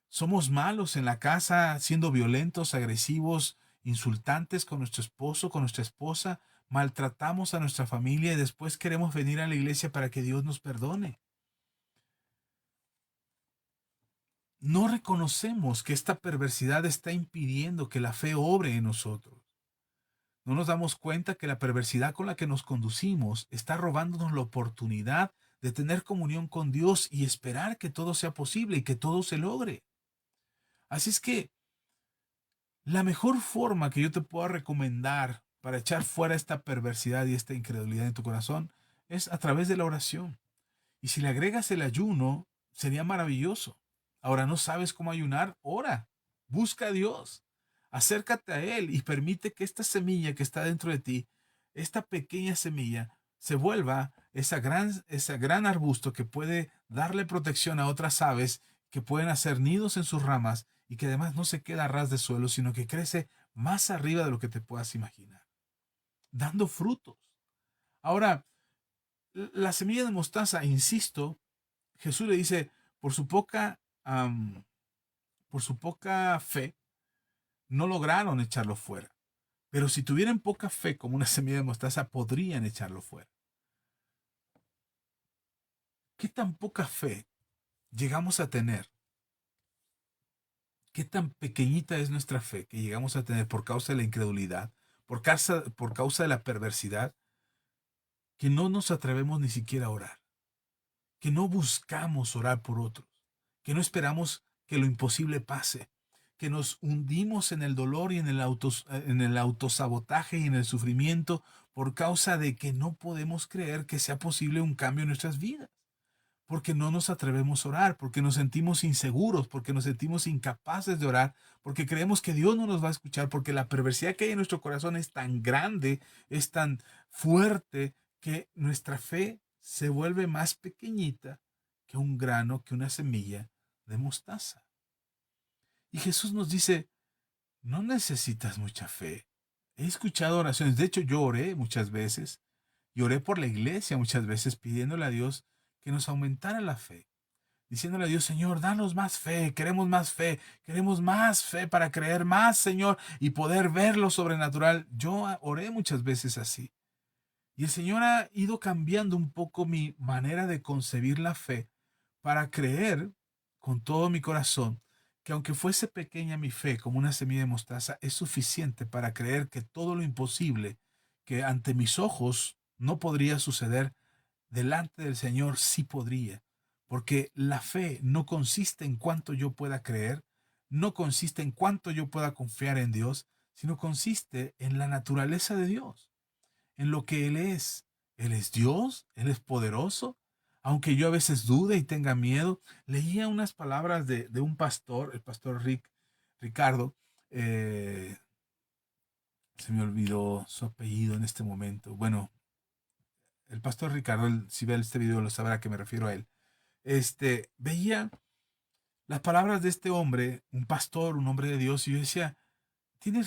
Somos malos en la casa, siendo violentos, agresivos, insultantes con nuestro esposo, con nuestra esposa, maltratamos a nuestra familia y después queremos venir a la iglesia para que Dios nos perdone. No reconocemos que esta perversidad está impidiendo que la fe obre en nosotros. No nos damos cuenta que la perversidad con la que nos conducimos está robándonos la oportunidad de tener comunión con Dios y esperar que todo sea posible y que todo se logre. Así es que la mejor forma que yo te puedo recomendar para echar fuera esta perversidad y esta incredulidad en tu corazón es a través de la oración. Y si le agregas el ayuno, sería maravilloso. Ahora no sabes cómo ayunar, ora, busca a Dios, acércate a Él y permite que esta semilla que está dentro de ti, esta pequeña semilla, se vuelva ese gran arbusto que puede darle protección a otras aves que pueden hacer nidos en sus ramas y que además no se queda a ras de suelo, sino que crece más arriba de lo que te puedas imaginar, dando frutos. Ahora, la semilla de mostaza, insisto, Jesús le dice, por su poca, por su poca fe, no lograron echarlo fuera. Pero si tuvieran poca fe como una semilla de mostaza, podrían echarlo fuera. ¿Qué tan poca fe llegamos a tener? ¿Qué tan pequeñita es nuestra fe que llegamos a tener por causa de la incredulidad, por causa de la perversidad, que no nos atrevemos ni siquiera a orar? Que no buscamos orar por otros, que no esperamos que lo imposible pase, que nos hundimos en el dolor y en el autosabotaje y en el sufrimiento por causa de que no podemos creer que sea posible un cambio en nuestras vidas, porque no nos atrevemos a orar, porque nos sentimos inseguros, porque nos sentimos incapaces de orar, porque creemos que Dios no nos va a escuchar, porque la perversidad que hay en nuestro corazón es tan grande, es tan fuerte, que nuestra fe se vuelve más pequeñita que un grano, que una semilla de mostaza. Y Jesús nos dice, no necesitas mucha fe. he escuchado oraciones. De hecho, yo oré muchas veces y oré por la iglesia muchas veces pidiéndole a Dios que nos aumentara la fe. Diciéndole a Dios, Señor, danos queremos más fe para creer más, Señor, y poder ver lo sobrenatural. Yo oré muchas veces así. Y el Señor ha ido cambiando un poco mi manera de concebir la fe para creer con todo mi corazón que aunque fuese pequeña mi fe como una semilla de mostaza, es suficiente para creer que todo lo imposible que ante mis ojos no podría suceder, delante del Señor sí podría. Porque la fe no consiste en cuánto yo pueda creer, no consiste en cuánto yo pueda confiar en Dios, sino consiste en la naturaleza de Dios, en lo que Él es. Él es Dios, Él es poderoso. Aunque yo a veces dude y tenga miedo, leía unas palabras de un pastor, el pastor Ricardo, eh, se me olvidó su apellido en este momento. Bueno, el pastor Ricardo, si ve este video lo sabrá que me refiero a él. Veía las palabras de este hombre, un pastor, un hombre de Dios, y yo decía, tiene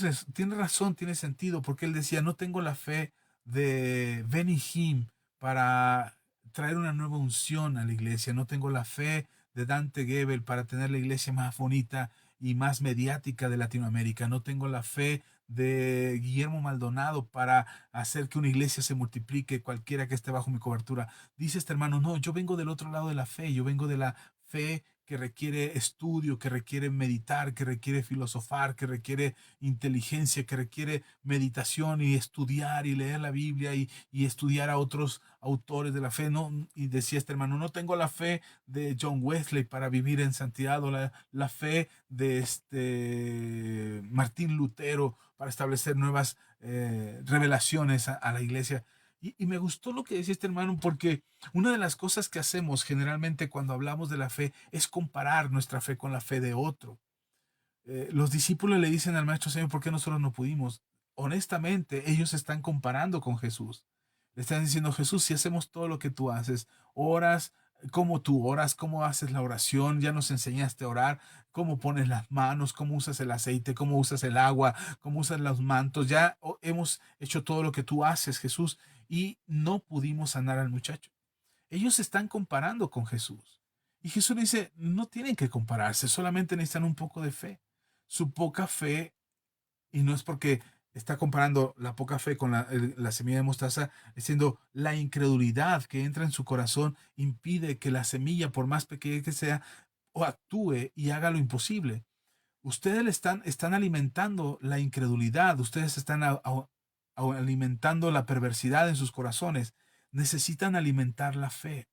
razón, tiene sentido, porque él decía, no tengo la fe de Benny Hinn para traer una nueva unción a la iglesia, no tengo la fe de Dante Gebel para tener la iglesia más bonita y más mediática de Latinoamérica, no tengo la fe de Guillermo Maldonado para hacer que una iglesia se multiplique cualquiera que esté bajo mi cobertura. Dice este hermano, no, yo vengo del otro lado de la fe, yo vengo de la fe que requiere estudio, que requiere meditar, que requiere filosofar, que requiere inteligencia, que requiere meditación y estudiar y leer la Biblia y estudiar a otros autores de la fe. No, y decía este hermano, no tengo la fe de John Wesley para vivir en santidad o la fe de Martín Lutero para establecer nuevas revelaciones a la iglesia. Y me gustó lo que decía este hermano porque una de las cosas que hacemos generalmente cuando hablamos de la fe es comparar nuestra fe con la fe de otro. Los discípulos le dicen al maestro, Señor, ¿por qué nosotros no pudimos? Honestamente, ellos se están comparando con Jesús. Le están diciendo, Jesús, si hacemos todo lo que tú haces, oras, cómo tú oras, cómo haces la oración, ya nos enseñaste a orar, cómo pones las manos, cómo usas el aceite, cómo usas el agua, cómo usas los mantos, ya hemos hecho todo lo que tú haces, Jesús, y no pudimos sanar al muchacho. Ellos se están comparando con Jesús. Y Jesús dice, no tienen que compararse, solamente necesitan un poco de fe. Su poca fe, y no es porque está comparando la poca fe con la semilla de mostaza, diciendo la incredulidad que entra en su corazón impide que la semilla, por más pequeña que sea, o actúe y haga lo imposible. Ustedes están alimentando la incredulidad, ustedes están alimentando la perversidad en sus corazones. Necesitan alimentar la fe,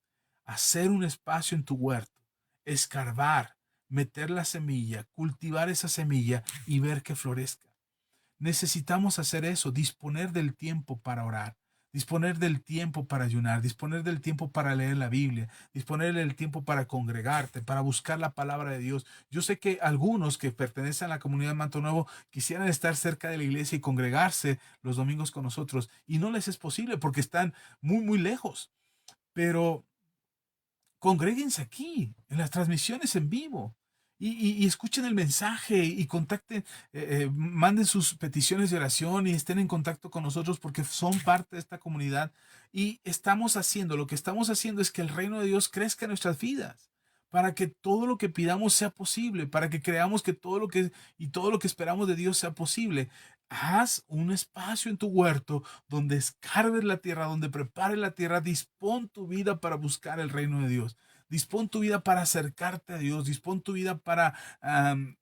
hacer un espacio en tu huerto, escarbar, meter la semilla, cultivar esa semilla y ver que florezca. Necesitamos hacer eso, disponer del tiempo para orar, disponer del tiempo para ayunar, disponer del tiempo para leer la Biblia, disponer del tiempo para congregarte, para buscar la palabra de Dios. Yo sé que algunos que pertenecen a la comunidad de Manto Nuevo quisieran estar cerca de la iglesia y congregarse los domingos con nosotros y no les es posible porque están muy, muy lejos. Pero congréguense aquí, en las transmisiones en vivo. Y escuchen el mensaje y contacten, manden sus peticiones de oración y estén en contacto con nosotros porque son parte de esta comunidad y lo que estamos haciendo es que el reino de Dios crezca en nuestras vidas, para que todo lo que pidamos sea posible, para que creamos que todo lo que esperamos de Dios sea posible. Haz un espacio en tu huerto donde escarbes la tierra, donde prepares la tierra, dispón tu vida para buscar el reino de Dios. Dispón tu vida para acercarte a Dios, dispón tu vida para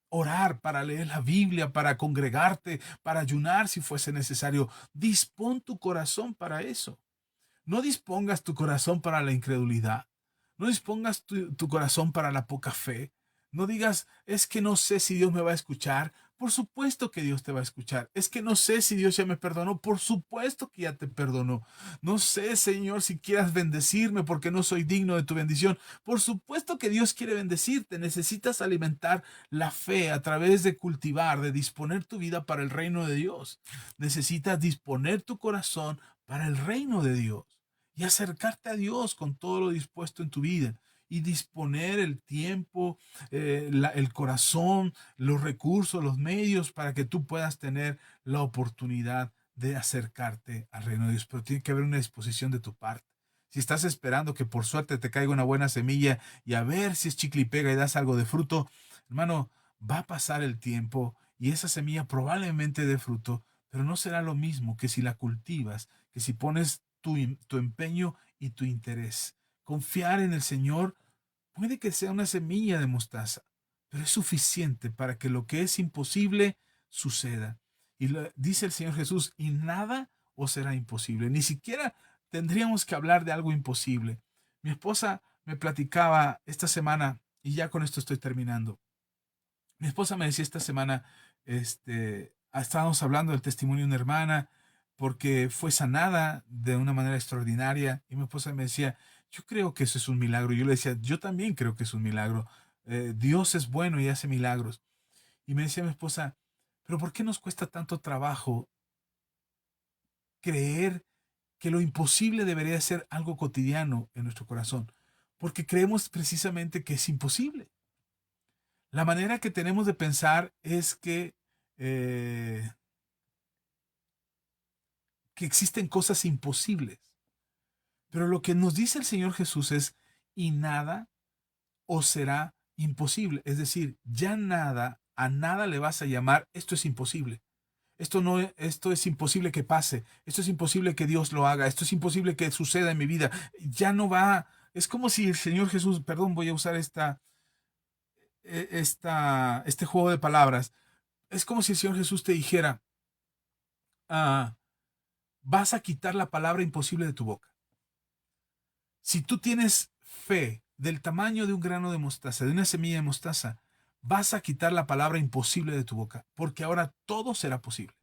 orar, para leer la Biblia, para congregarte, para ayunar si fuese necesario. Dispón tu corazón para eso. No dispongas tu corazón para la incredulidad. No dispongas tu corazón para la poca fe. No digas, es que no sé si Dios me va a escuchar. Por supuesto que Dios te va a escuchar. Es que no sé si Dios ya me perdonó. Por supuesto que ya te perdonó. No sé, Señor, si quieras bendecirme porque no soy digno de tu bendición. Por supuesto que Dios quiere bendecirte. Necesitas alimentar la fe a través de cultivar, de disponer tu vida para el reino de Dios. Necesitas disponer tu corazón para el reino de Dios y acercarte a Dios con todo lo dispuesto en tu vida. y disponer el tiempo, el corazón, los recursos, los medios para que tú puedas tener la oportunidad de acercarte al reino de Dios. Pero tiene que haber una disposición de tu parte. Si estás esperando que por suerte te caiga una buena semilla y a ver si es chicle y pega y das algo de fruto, hermano, va a pasar el tiempo y esa semilla probablemente dé fruto, pero no será lo mismo que si la cultivas, que si pones tu empeño y tu interés. Confiar en el Señor puede que sea una semilla de mostaza, pero es suficiente para que lo que es imposible suceda. Y dice el Señor Jesús, y nada os será imposible. Ni siquiera tendríamos que hablar de algo imposible. Mi esposa me platicaba esta semana, y ya con esto estoy terminando. Mi esposa me decía esta semana, estábamos hablando del testimonio de una hermana porque fue sanada de una manera extraordinaria y mi esposa me decía, yo creo que eso es un milagro. Y yo le decía, yo también creo que es un milagro. Dios es bueno y hace milagros. Y me decía mi esposa, pero ¿por qué nos cuesta tanto trabajo creer que lo imposible debería ser algo cotidiano en nuestro corazón? Porque creemos precisamente que es imposible. La manera que tenemos de pensar es eh, que existen cosas imposibles. Pero lo que nos dice el Señor Jesús es, y nada os será imposible. Es decir, ya nada, a nada le vas a llamar, esto es imposible. Esto no, esto es imposible que pase. Esto es imposible que Dios lo haga. Esto es imposible que suceda en mi vida. Ya no va. Es como si el Señor Jesús, perdón, voy a usar este juego de palabras. Es como si el Señor Jesús te dijera, ah, vas a quitar la palabra imposible de tu boca. Si tú tienes fe del tamaño de un grano de mostaza, de una semilla de mostaza, vas a quitar la palabra imposible de tu boca, porque ahora todo será posible.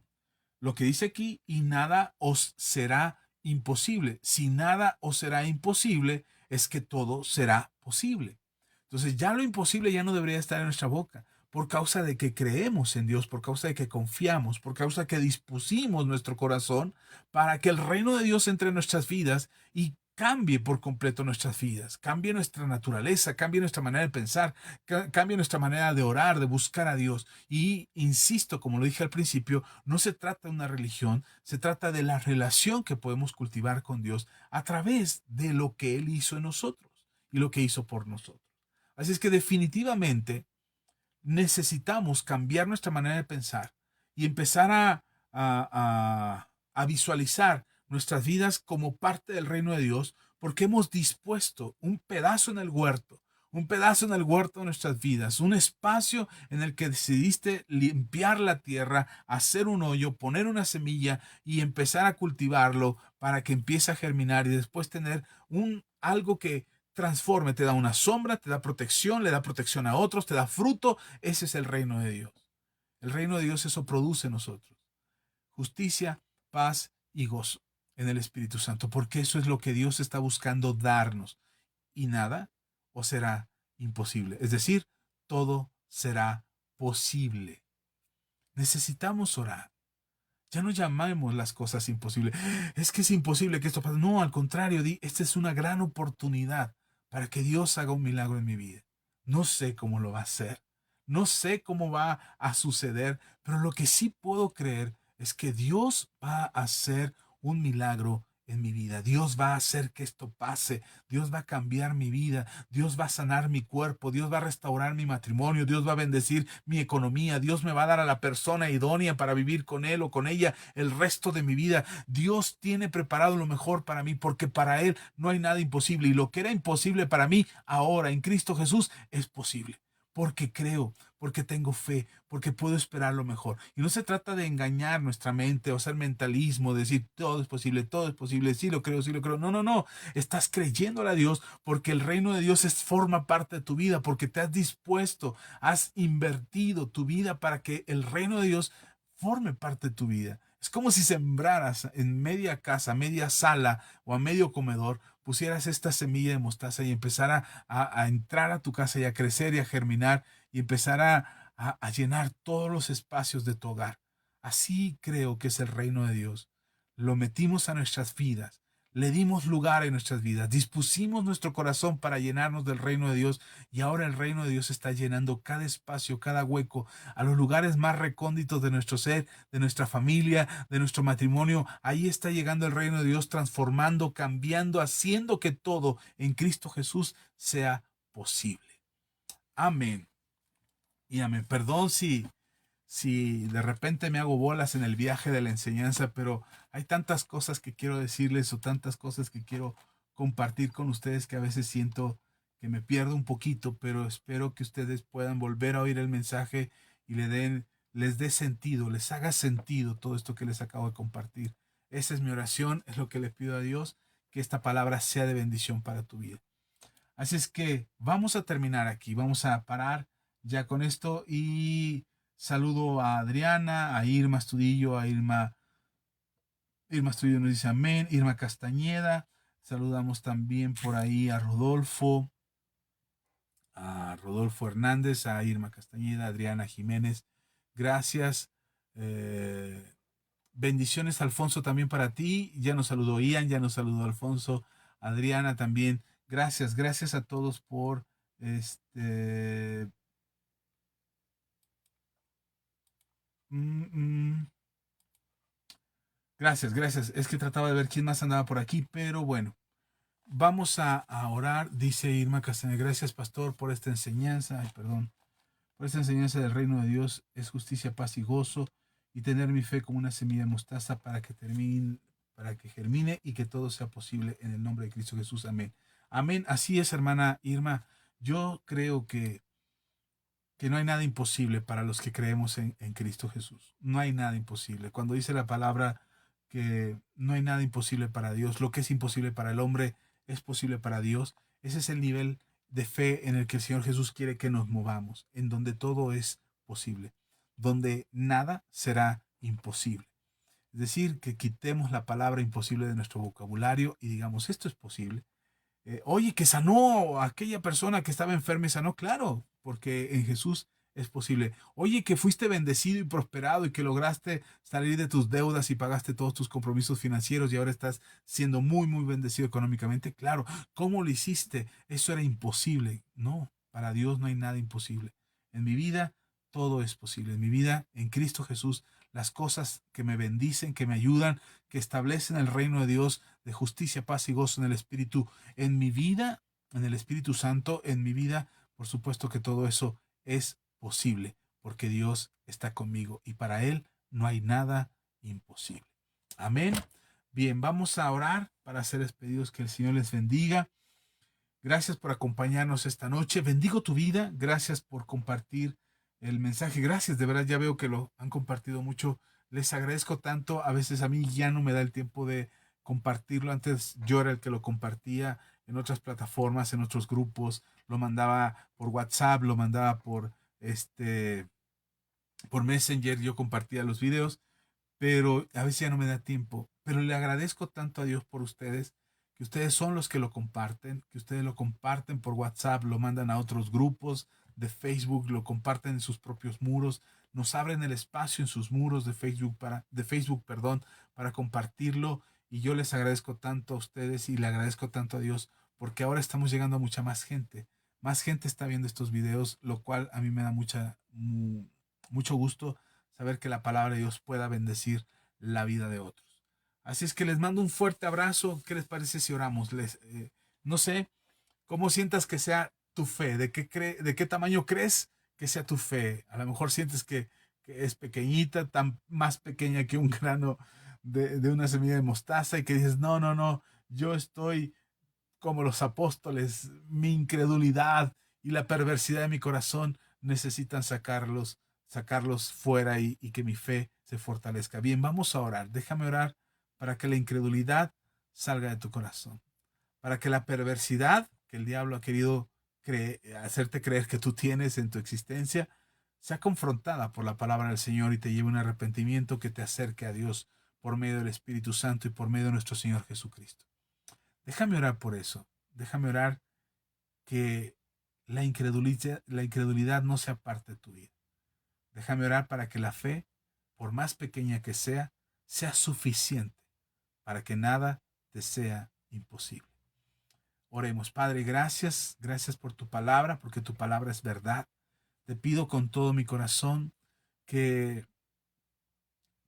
Lo que dice aquí, y nada os será imposible. Si nada os será imposible, es que todo será posible. Entonces ya lo imposible ya no debería estar en nuestra boca, por causa de que creemos en Dios, por causa de que confiamos, por causa de que dispusimos nuestro corazón para que el reino de Dios entre en nuestras vidas y cambie por completo nuestras vidas, cambie nuestra naturaleza, cambie nuestra manera de pensar, cambie nuestra manera de orar, de buscar a Dios. Y insisto, como lo dije al principio, no se trata de una religión, se trata de la relación que podemos cultivar con Dios a través de lo que Él hizo en nosotros y lo que hizo por nosotros. Así es que definitivamente necesitamos cambiar nuestra manera de pensar y empezar a visualizar nuestras vidas como parte del reino de Dios, porque hemos dispuesto un pedazo en el huerto de nuestras vidas, un espacio en el que decidiste limpiar la tierra, hacer un hoyo, poner una semilla y empezar a cultivarlo para que empiece a germinar y después tener algo que transforme, te da una sombra, te da protección, le da protección a otros, te da fruto. Ese es el reino de Dios. El reino de Dios eso produce en nosotros. Justicia, paz y gozo en el Espíritu Santo, porque eso es lo que Dios está buscando darnos. Y nada os será imposible. Es decir, todo será posible. Necesitamos orar. Ya no llamemos las cosas imposibles. Es que es imposible que esto pase. No, al contrario, esta es una gran oportunidad para que Dios haga un milagro en mi vida. No sé cómo lo va a hacer. No sé cómo va a suceder, pero lo que sí puedo creer es que Dios va a hacer un milagro en mi vida. Dios va a hacer que esto pase. Dios va a cambiar mi vida. Dios va a sanar mi cuerpo. Dios va a restaurar mi matrimonio. Dios va a bendecir mi economía. Dios me va a dar a la persona idónea para vivir con él o con ella el resto de mi vida. Dios tiene preparado lo mejor para mí porque para él no hay nada imposible. Y lo que era imposible para mí ahora en Cristo Jesús es posible. Porque creo, porque tengo fe, porque puedo esperar lo mejor. Y no se trata de engañar nuestra mente o hacer mentalismo, decir todo es posible, sí lo creo, sí lo creo. No, no, no. Estás creyéndole a Dios porque el reino de Dios forma parte de tu vida, porque te has dispuesto, has invertido tu vida para que el reino de Dios forme parte de tu vida. Es como si sembraras en media casa, media sala o a medio comedor, pusieras esta semilla de mostaza y empezara a entrar a tu casa y a crecer y a germinar y empezar a llenar todos los espacios de tu hogar. Así creo que es el reino de Dios. Lo metimos a nuestras vidas, le dimos lugar en nuestras vidas, dispusimos nuestro corazón para llenarnos del reino de Dios y ahora el reino de Dios está llenando cada espacio, cada hueco, a los lugares más recónditos de nuestro ser, de nuestra familia, de nuestro matrimonio. Ahí está llegando el reino de Dios, transformando, cambiando, haciendo que todo en Cristo Jesús sea posible. Amén. Y amén. Perdón si de repente me hago bolas en el viaje de la enseñanza, pero hay tantas cosas que quiero decirles o tantas cosas que quiero compartir con ustedes que a veces siento que me pierdo un poquito, pero espero que ustedes puedan volver a oír el mensaje y les dé sentido, les haga sentido todo esto que les acabo de compartir. Esa es mi oración, es lo que le pido a Dios, que esta palabra sea de bendición para tu vida. Así es que vamos a terminar aquí, vamos a parar ya con esto y saludo a Adriana, a Irma Estudillo, Irma Estudillo nos dice amén, Irma Castañeda, saludamos también por ahí a Rodolfo Hernández, a Irma Castañeda, a Adriana Jiménez, gracias. Bendiciones, Alfonso, también para ti. Ya nos saludó Ian, ya nos saludó Alfonso, Adriana también. Gracias, gracias a todos por este. Mm, mm. Gracias, gracias. Es que trataba de ver quién más andaba por aquí, pero bueno, vamos a orar. Dice Irma Castañeda, gracias, pastor, por esta enseñanza. Ay, perdón. Por esta enseñanza del reino de Dios es justicia, paz y gozo, y tener mi fe como una semilla de mostaza para que germine y que todo sea posible en el nombre de Cristo Jesús. Amén. Amén. Así es, hermana Irma. Yo creo que no hay nada imposible para los que creemos en Cristo Jesús. No hay nada imposible. Cuando dice la palabra que no hay nada imposible para Dios, lo que es imposible para el hombre es posible para Dios, ese es el nivel de fe en el que el Señor Jesús quiere que nos movamos, en donde todo es posible, donde nada será imposible. Es decir, que quitemos la palabra imposible de nuestro vocabulario y digamos, esto es posible. Oye, que sanó a aquella persona que estaba enferma y sanó, claro, porque en Jesús es posible. Oye, que fuiste bendecido y prosperado y que lograste salir de tus deudas y pagaste todos tus compromisos financieros y ahora estás siendo muy, muy bendecido económicamente. Claro, ¿cómo lo hiciste? Eso era imposible. No, para Dios no hay nada imposible. En mi vida todo es posible. En mi vida, en Cristo Jesús, las cosas que me bendicen, que me ayudan, que establecen el reino de Dios de justicia, paz y gozo en el Espíritu, en mi vida, en el Espíritu Santo, en mi vida, por supuesto que todo eso es posible, porque Dios está conmigo y para Él no hay nada imposible. Amén. Bien, vamos a orar para ser despedidos, que el Señor les bendiga. Gracias por acompañarnos esta noche. Bendigo tu vida. Gracias por compartir el mensaje. Gracias, de verdad ya veo que lo han compartido mucho. Les agradezco tanto. A veces a mí ya no me da el tiempo de compartirlo. Antes yo era el que lo compartía en otras plataformas, en otros grupos. Lo mandaba por WhatsApp, lo mandaba por Messenger. Yo compartía los videos, pero a veces ya no me da tiempo. Pero le agradezco tanto a Dios por ustedes, que ustedes son los que lo comparten, que ustedes lo comparten por WhatsApp, lo mandan a otros grupos de Facebook, lo comparten en sus propios muros, nos abren el espacio en sus muros de Facebook, perdón, para compartirlo. Y yo les agradezco tanto a ustedes y le agradezco tanto a Dios, porque ahora estamos llegando a mucha más gente. Más gente está viendo estos videos, lo cual a mí me da mucho gusto saber que la palabra de Dios pueda bendecir la vida de otros. Así es que les mando un fuerte abrazo. ¿Qué les parece si oramos? No sé cómo sientas que sea tu fe, de qué tamaño crees que sea tu fe. A lo mejor sientes que es pequeñita, tan más pequeña que un grano de una semilla de mostaza y que dices, no, no, no, yo estoy como los apóstoles, mi incredulidad y la perversidad de mi corazón necesitan sacarlos fuera y que mi fe se fortalezca. Bien, vamos a orar. Déjame orar para que la incredulidad salga de tu corazón, para que la perversidad que el diablo ha querido hacerte creer que tú tienes en tu existencia sea confrontada por la palabra del Señor y te lleve un arrepentimiento que te acerque a Dios por medio del Espíritu Santo y por medio de nuestro Señor Jesucristo. Déjame orar por eso. Déjame orar que la incredulidad no sea parte de tu vida. Déjame orar para que la fe, por más pequeña que sea suficiente para que nada te sea imposible. Oremos. Padre, gracias por tu palabra, porque tu palabra es verdad. Te pido con todo mi corazón que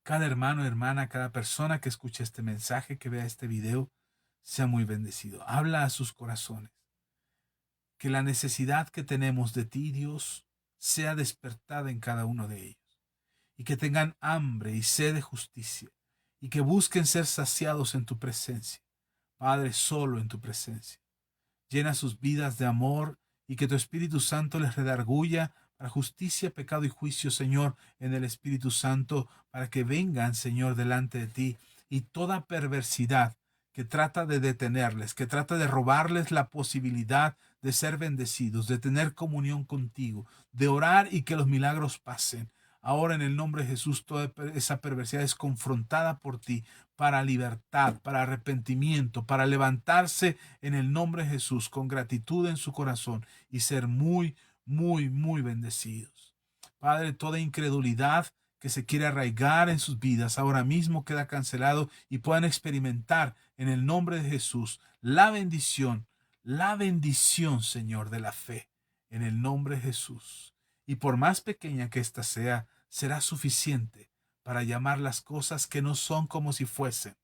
cada hermano, hermana, cada persona que escuche este mensaje, que vea este video, sea muy bendecido. Habla a sus corazones. Que la necesidad que tenemos de ti, Dios, sea despertada en cada uno de ellos. Y que tengan hambre y sed de justicia. Y que busquen ser saciados en tu presencia. Padre, solo en tu presencia. Llena sus vidas de amor y que tu Espíritu Santo les redarguya para justicia, pecado y juicio, Señor, en el Espíritu Santo, para que vengan, Señor, delante de ti. Y toda perversidad que trata de detenerles, que trata de robarles la posibilidad de ser bendecidos, de tener comunión contigo, de orar y que los milagros pasen. Ahora en el nombre de Jesús toda esa perversidad es confrontada por ti para libertad, para arrepentimiento, para levantarse en el nombre de Jesús con gratitud en su corazón y ser muy, muy, muy bendecidos. Padre, toda incredulidad que se quiere arraigar en sus vidas ahora mismo queda cancelado y puedan experimentar en el nombre de Jesús la bendición, Señor, de la fe, en el nombre de Jesús. Y por más pequeña que ésta sea, será suficiente para llamar las cosas que no son como si fuesen,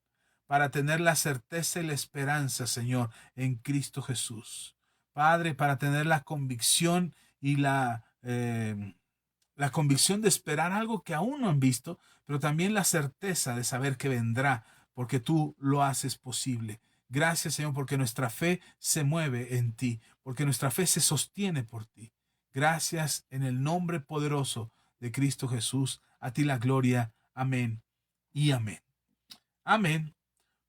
para tener la certeza y la esperanza, Señor, en Cristo Jesús. Padre, para tener la convicción y la convicción de esperar algo que aún no han visto, pero también la certeza de saber que vendrá, porque tú lo haces posible. Gracias, Señor, porque nuestra fe se mueve en ti, porque nuestra fe se sostiene por ti. Gracias en el nombre poderoso de Cristo Jesús. A ti la gloria. Amén y amén. Amén.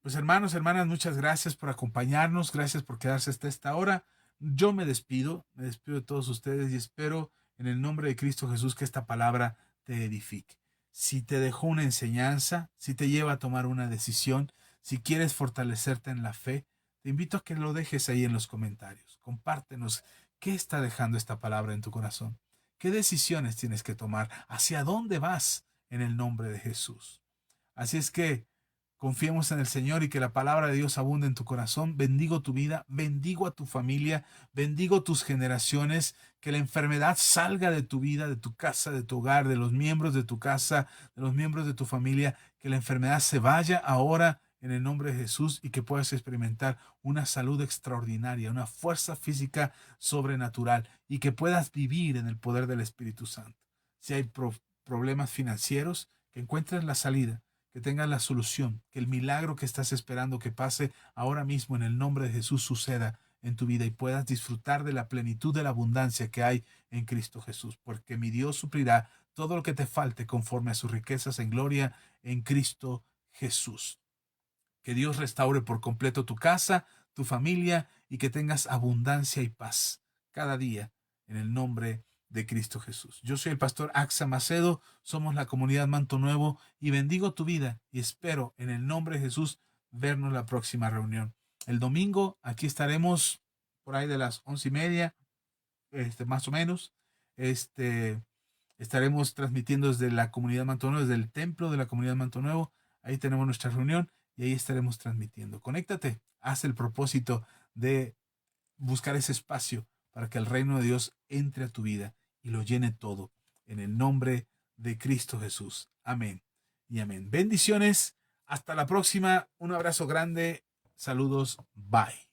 Pues hermanos, hermanas, muchas gracias por acompañarnos. Gracias por quedarse hasta esta hora. Yo me despido de todos ustedes y espero en el nombre de Cristo Jesús que esta palabra te edifique. Si te dejó una enseñanza, si te lleva a tomar una decisión, si quieres fortalecerte en la fe, te invito a que lo dejes ahí en los comentarios. Compártenos qué está dejando esta palabra en tu corazón. ¿Qué decisiones tienes que tomar? ¿Hacia dónde vas en el nombre de Jesús? Así es que confiemos en el Señor y que la palabra de Dios abunde en tu corazón. Bendigo tu vida, bendigo a tu familia, bendigo tus generaciones, que la enfermedad salga de tu vida, de tu casa, de tu hogar, de los miembros de tu casa, de los miembros de tu familia, que la enfermedad se vaya ahora en el nombre de Jesús y que puedas experimentar una salud extraordinaria, una fuerza física sobrenatural y que puedas vivir en el poder del Espíritu Santo. Si hay problemas financieros, que encuentres la salida, que tengas la solución, que el milagro que estás esperando que pase ahora mismo en el nombre de Jesús suceda en tu vida y puedas disfrutar de la plenitud de la abundancia que hay en Cristo Jesús, porque mi Dios suplirá todo lo que te falte conforme a sus riquezas en gloria en Cristo Jesús. Que Dios restaure por completo tu casa, tu familia y que tengas abundancia y paz cada día en el nombre de Cristo Jesús. Yo soy el pastor Axa Macedo, somos la comunidad Manto Nuevo y bendigo tu vida y espero en el nombre de Jesús vernos la próxima reunión. El domingo aquí estaremos por ahí de las 11:30, más o menos. Estaremos transmitiendo desde la comunidad Manto Nuevo, desde el templo de la comunidad Manto Nuevo. Ahí tenemos nuestra reunión y ahí estaremos transmitiendo. Conéctate, haz el propósito de buscar ese espacio para que el reino de Dios entre a tu vida y lo llene todo. En el nombre de Cristo Jesús. Amén y amén. Bendiciones. Hasta la próxima. Un abrazo grande. Saludos. Bye.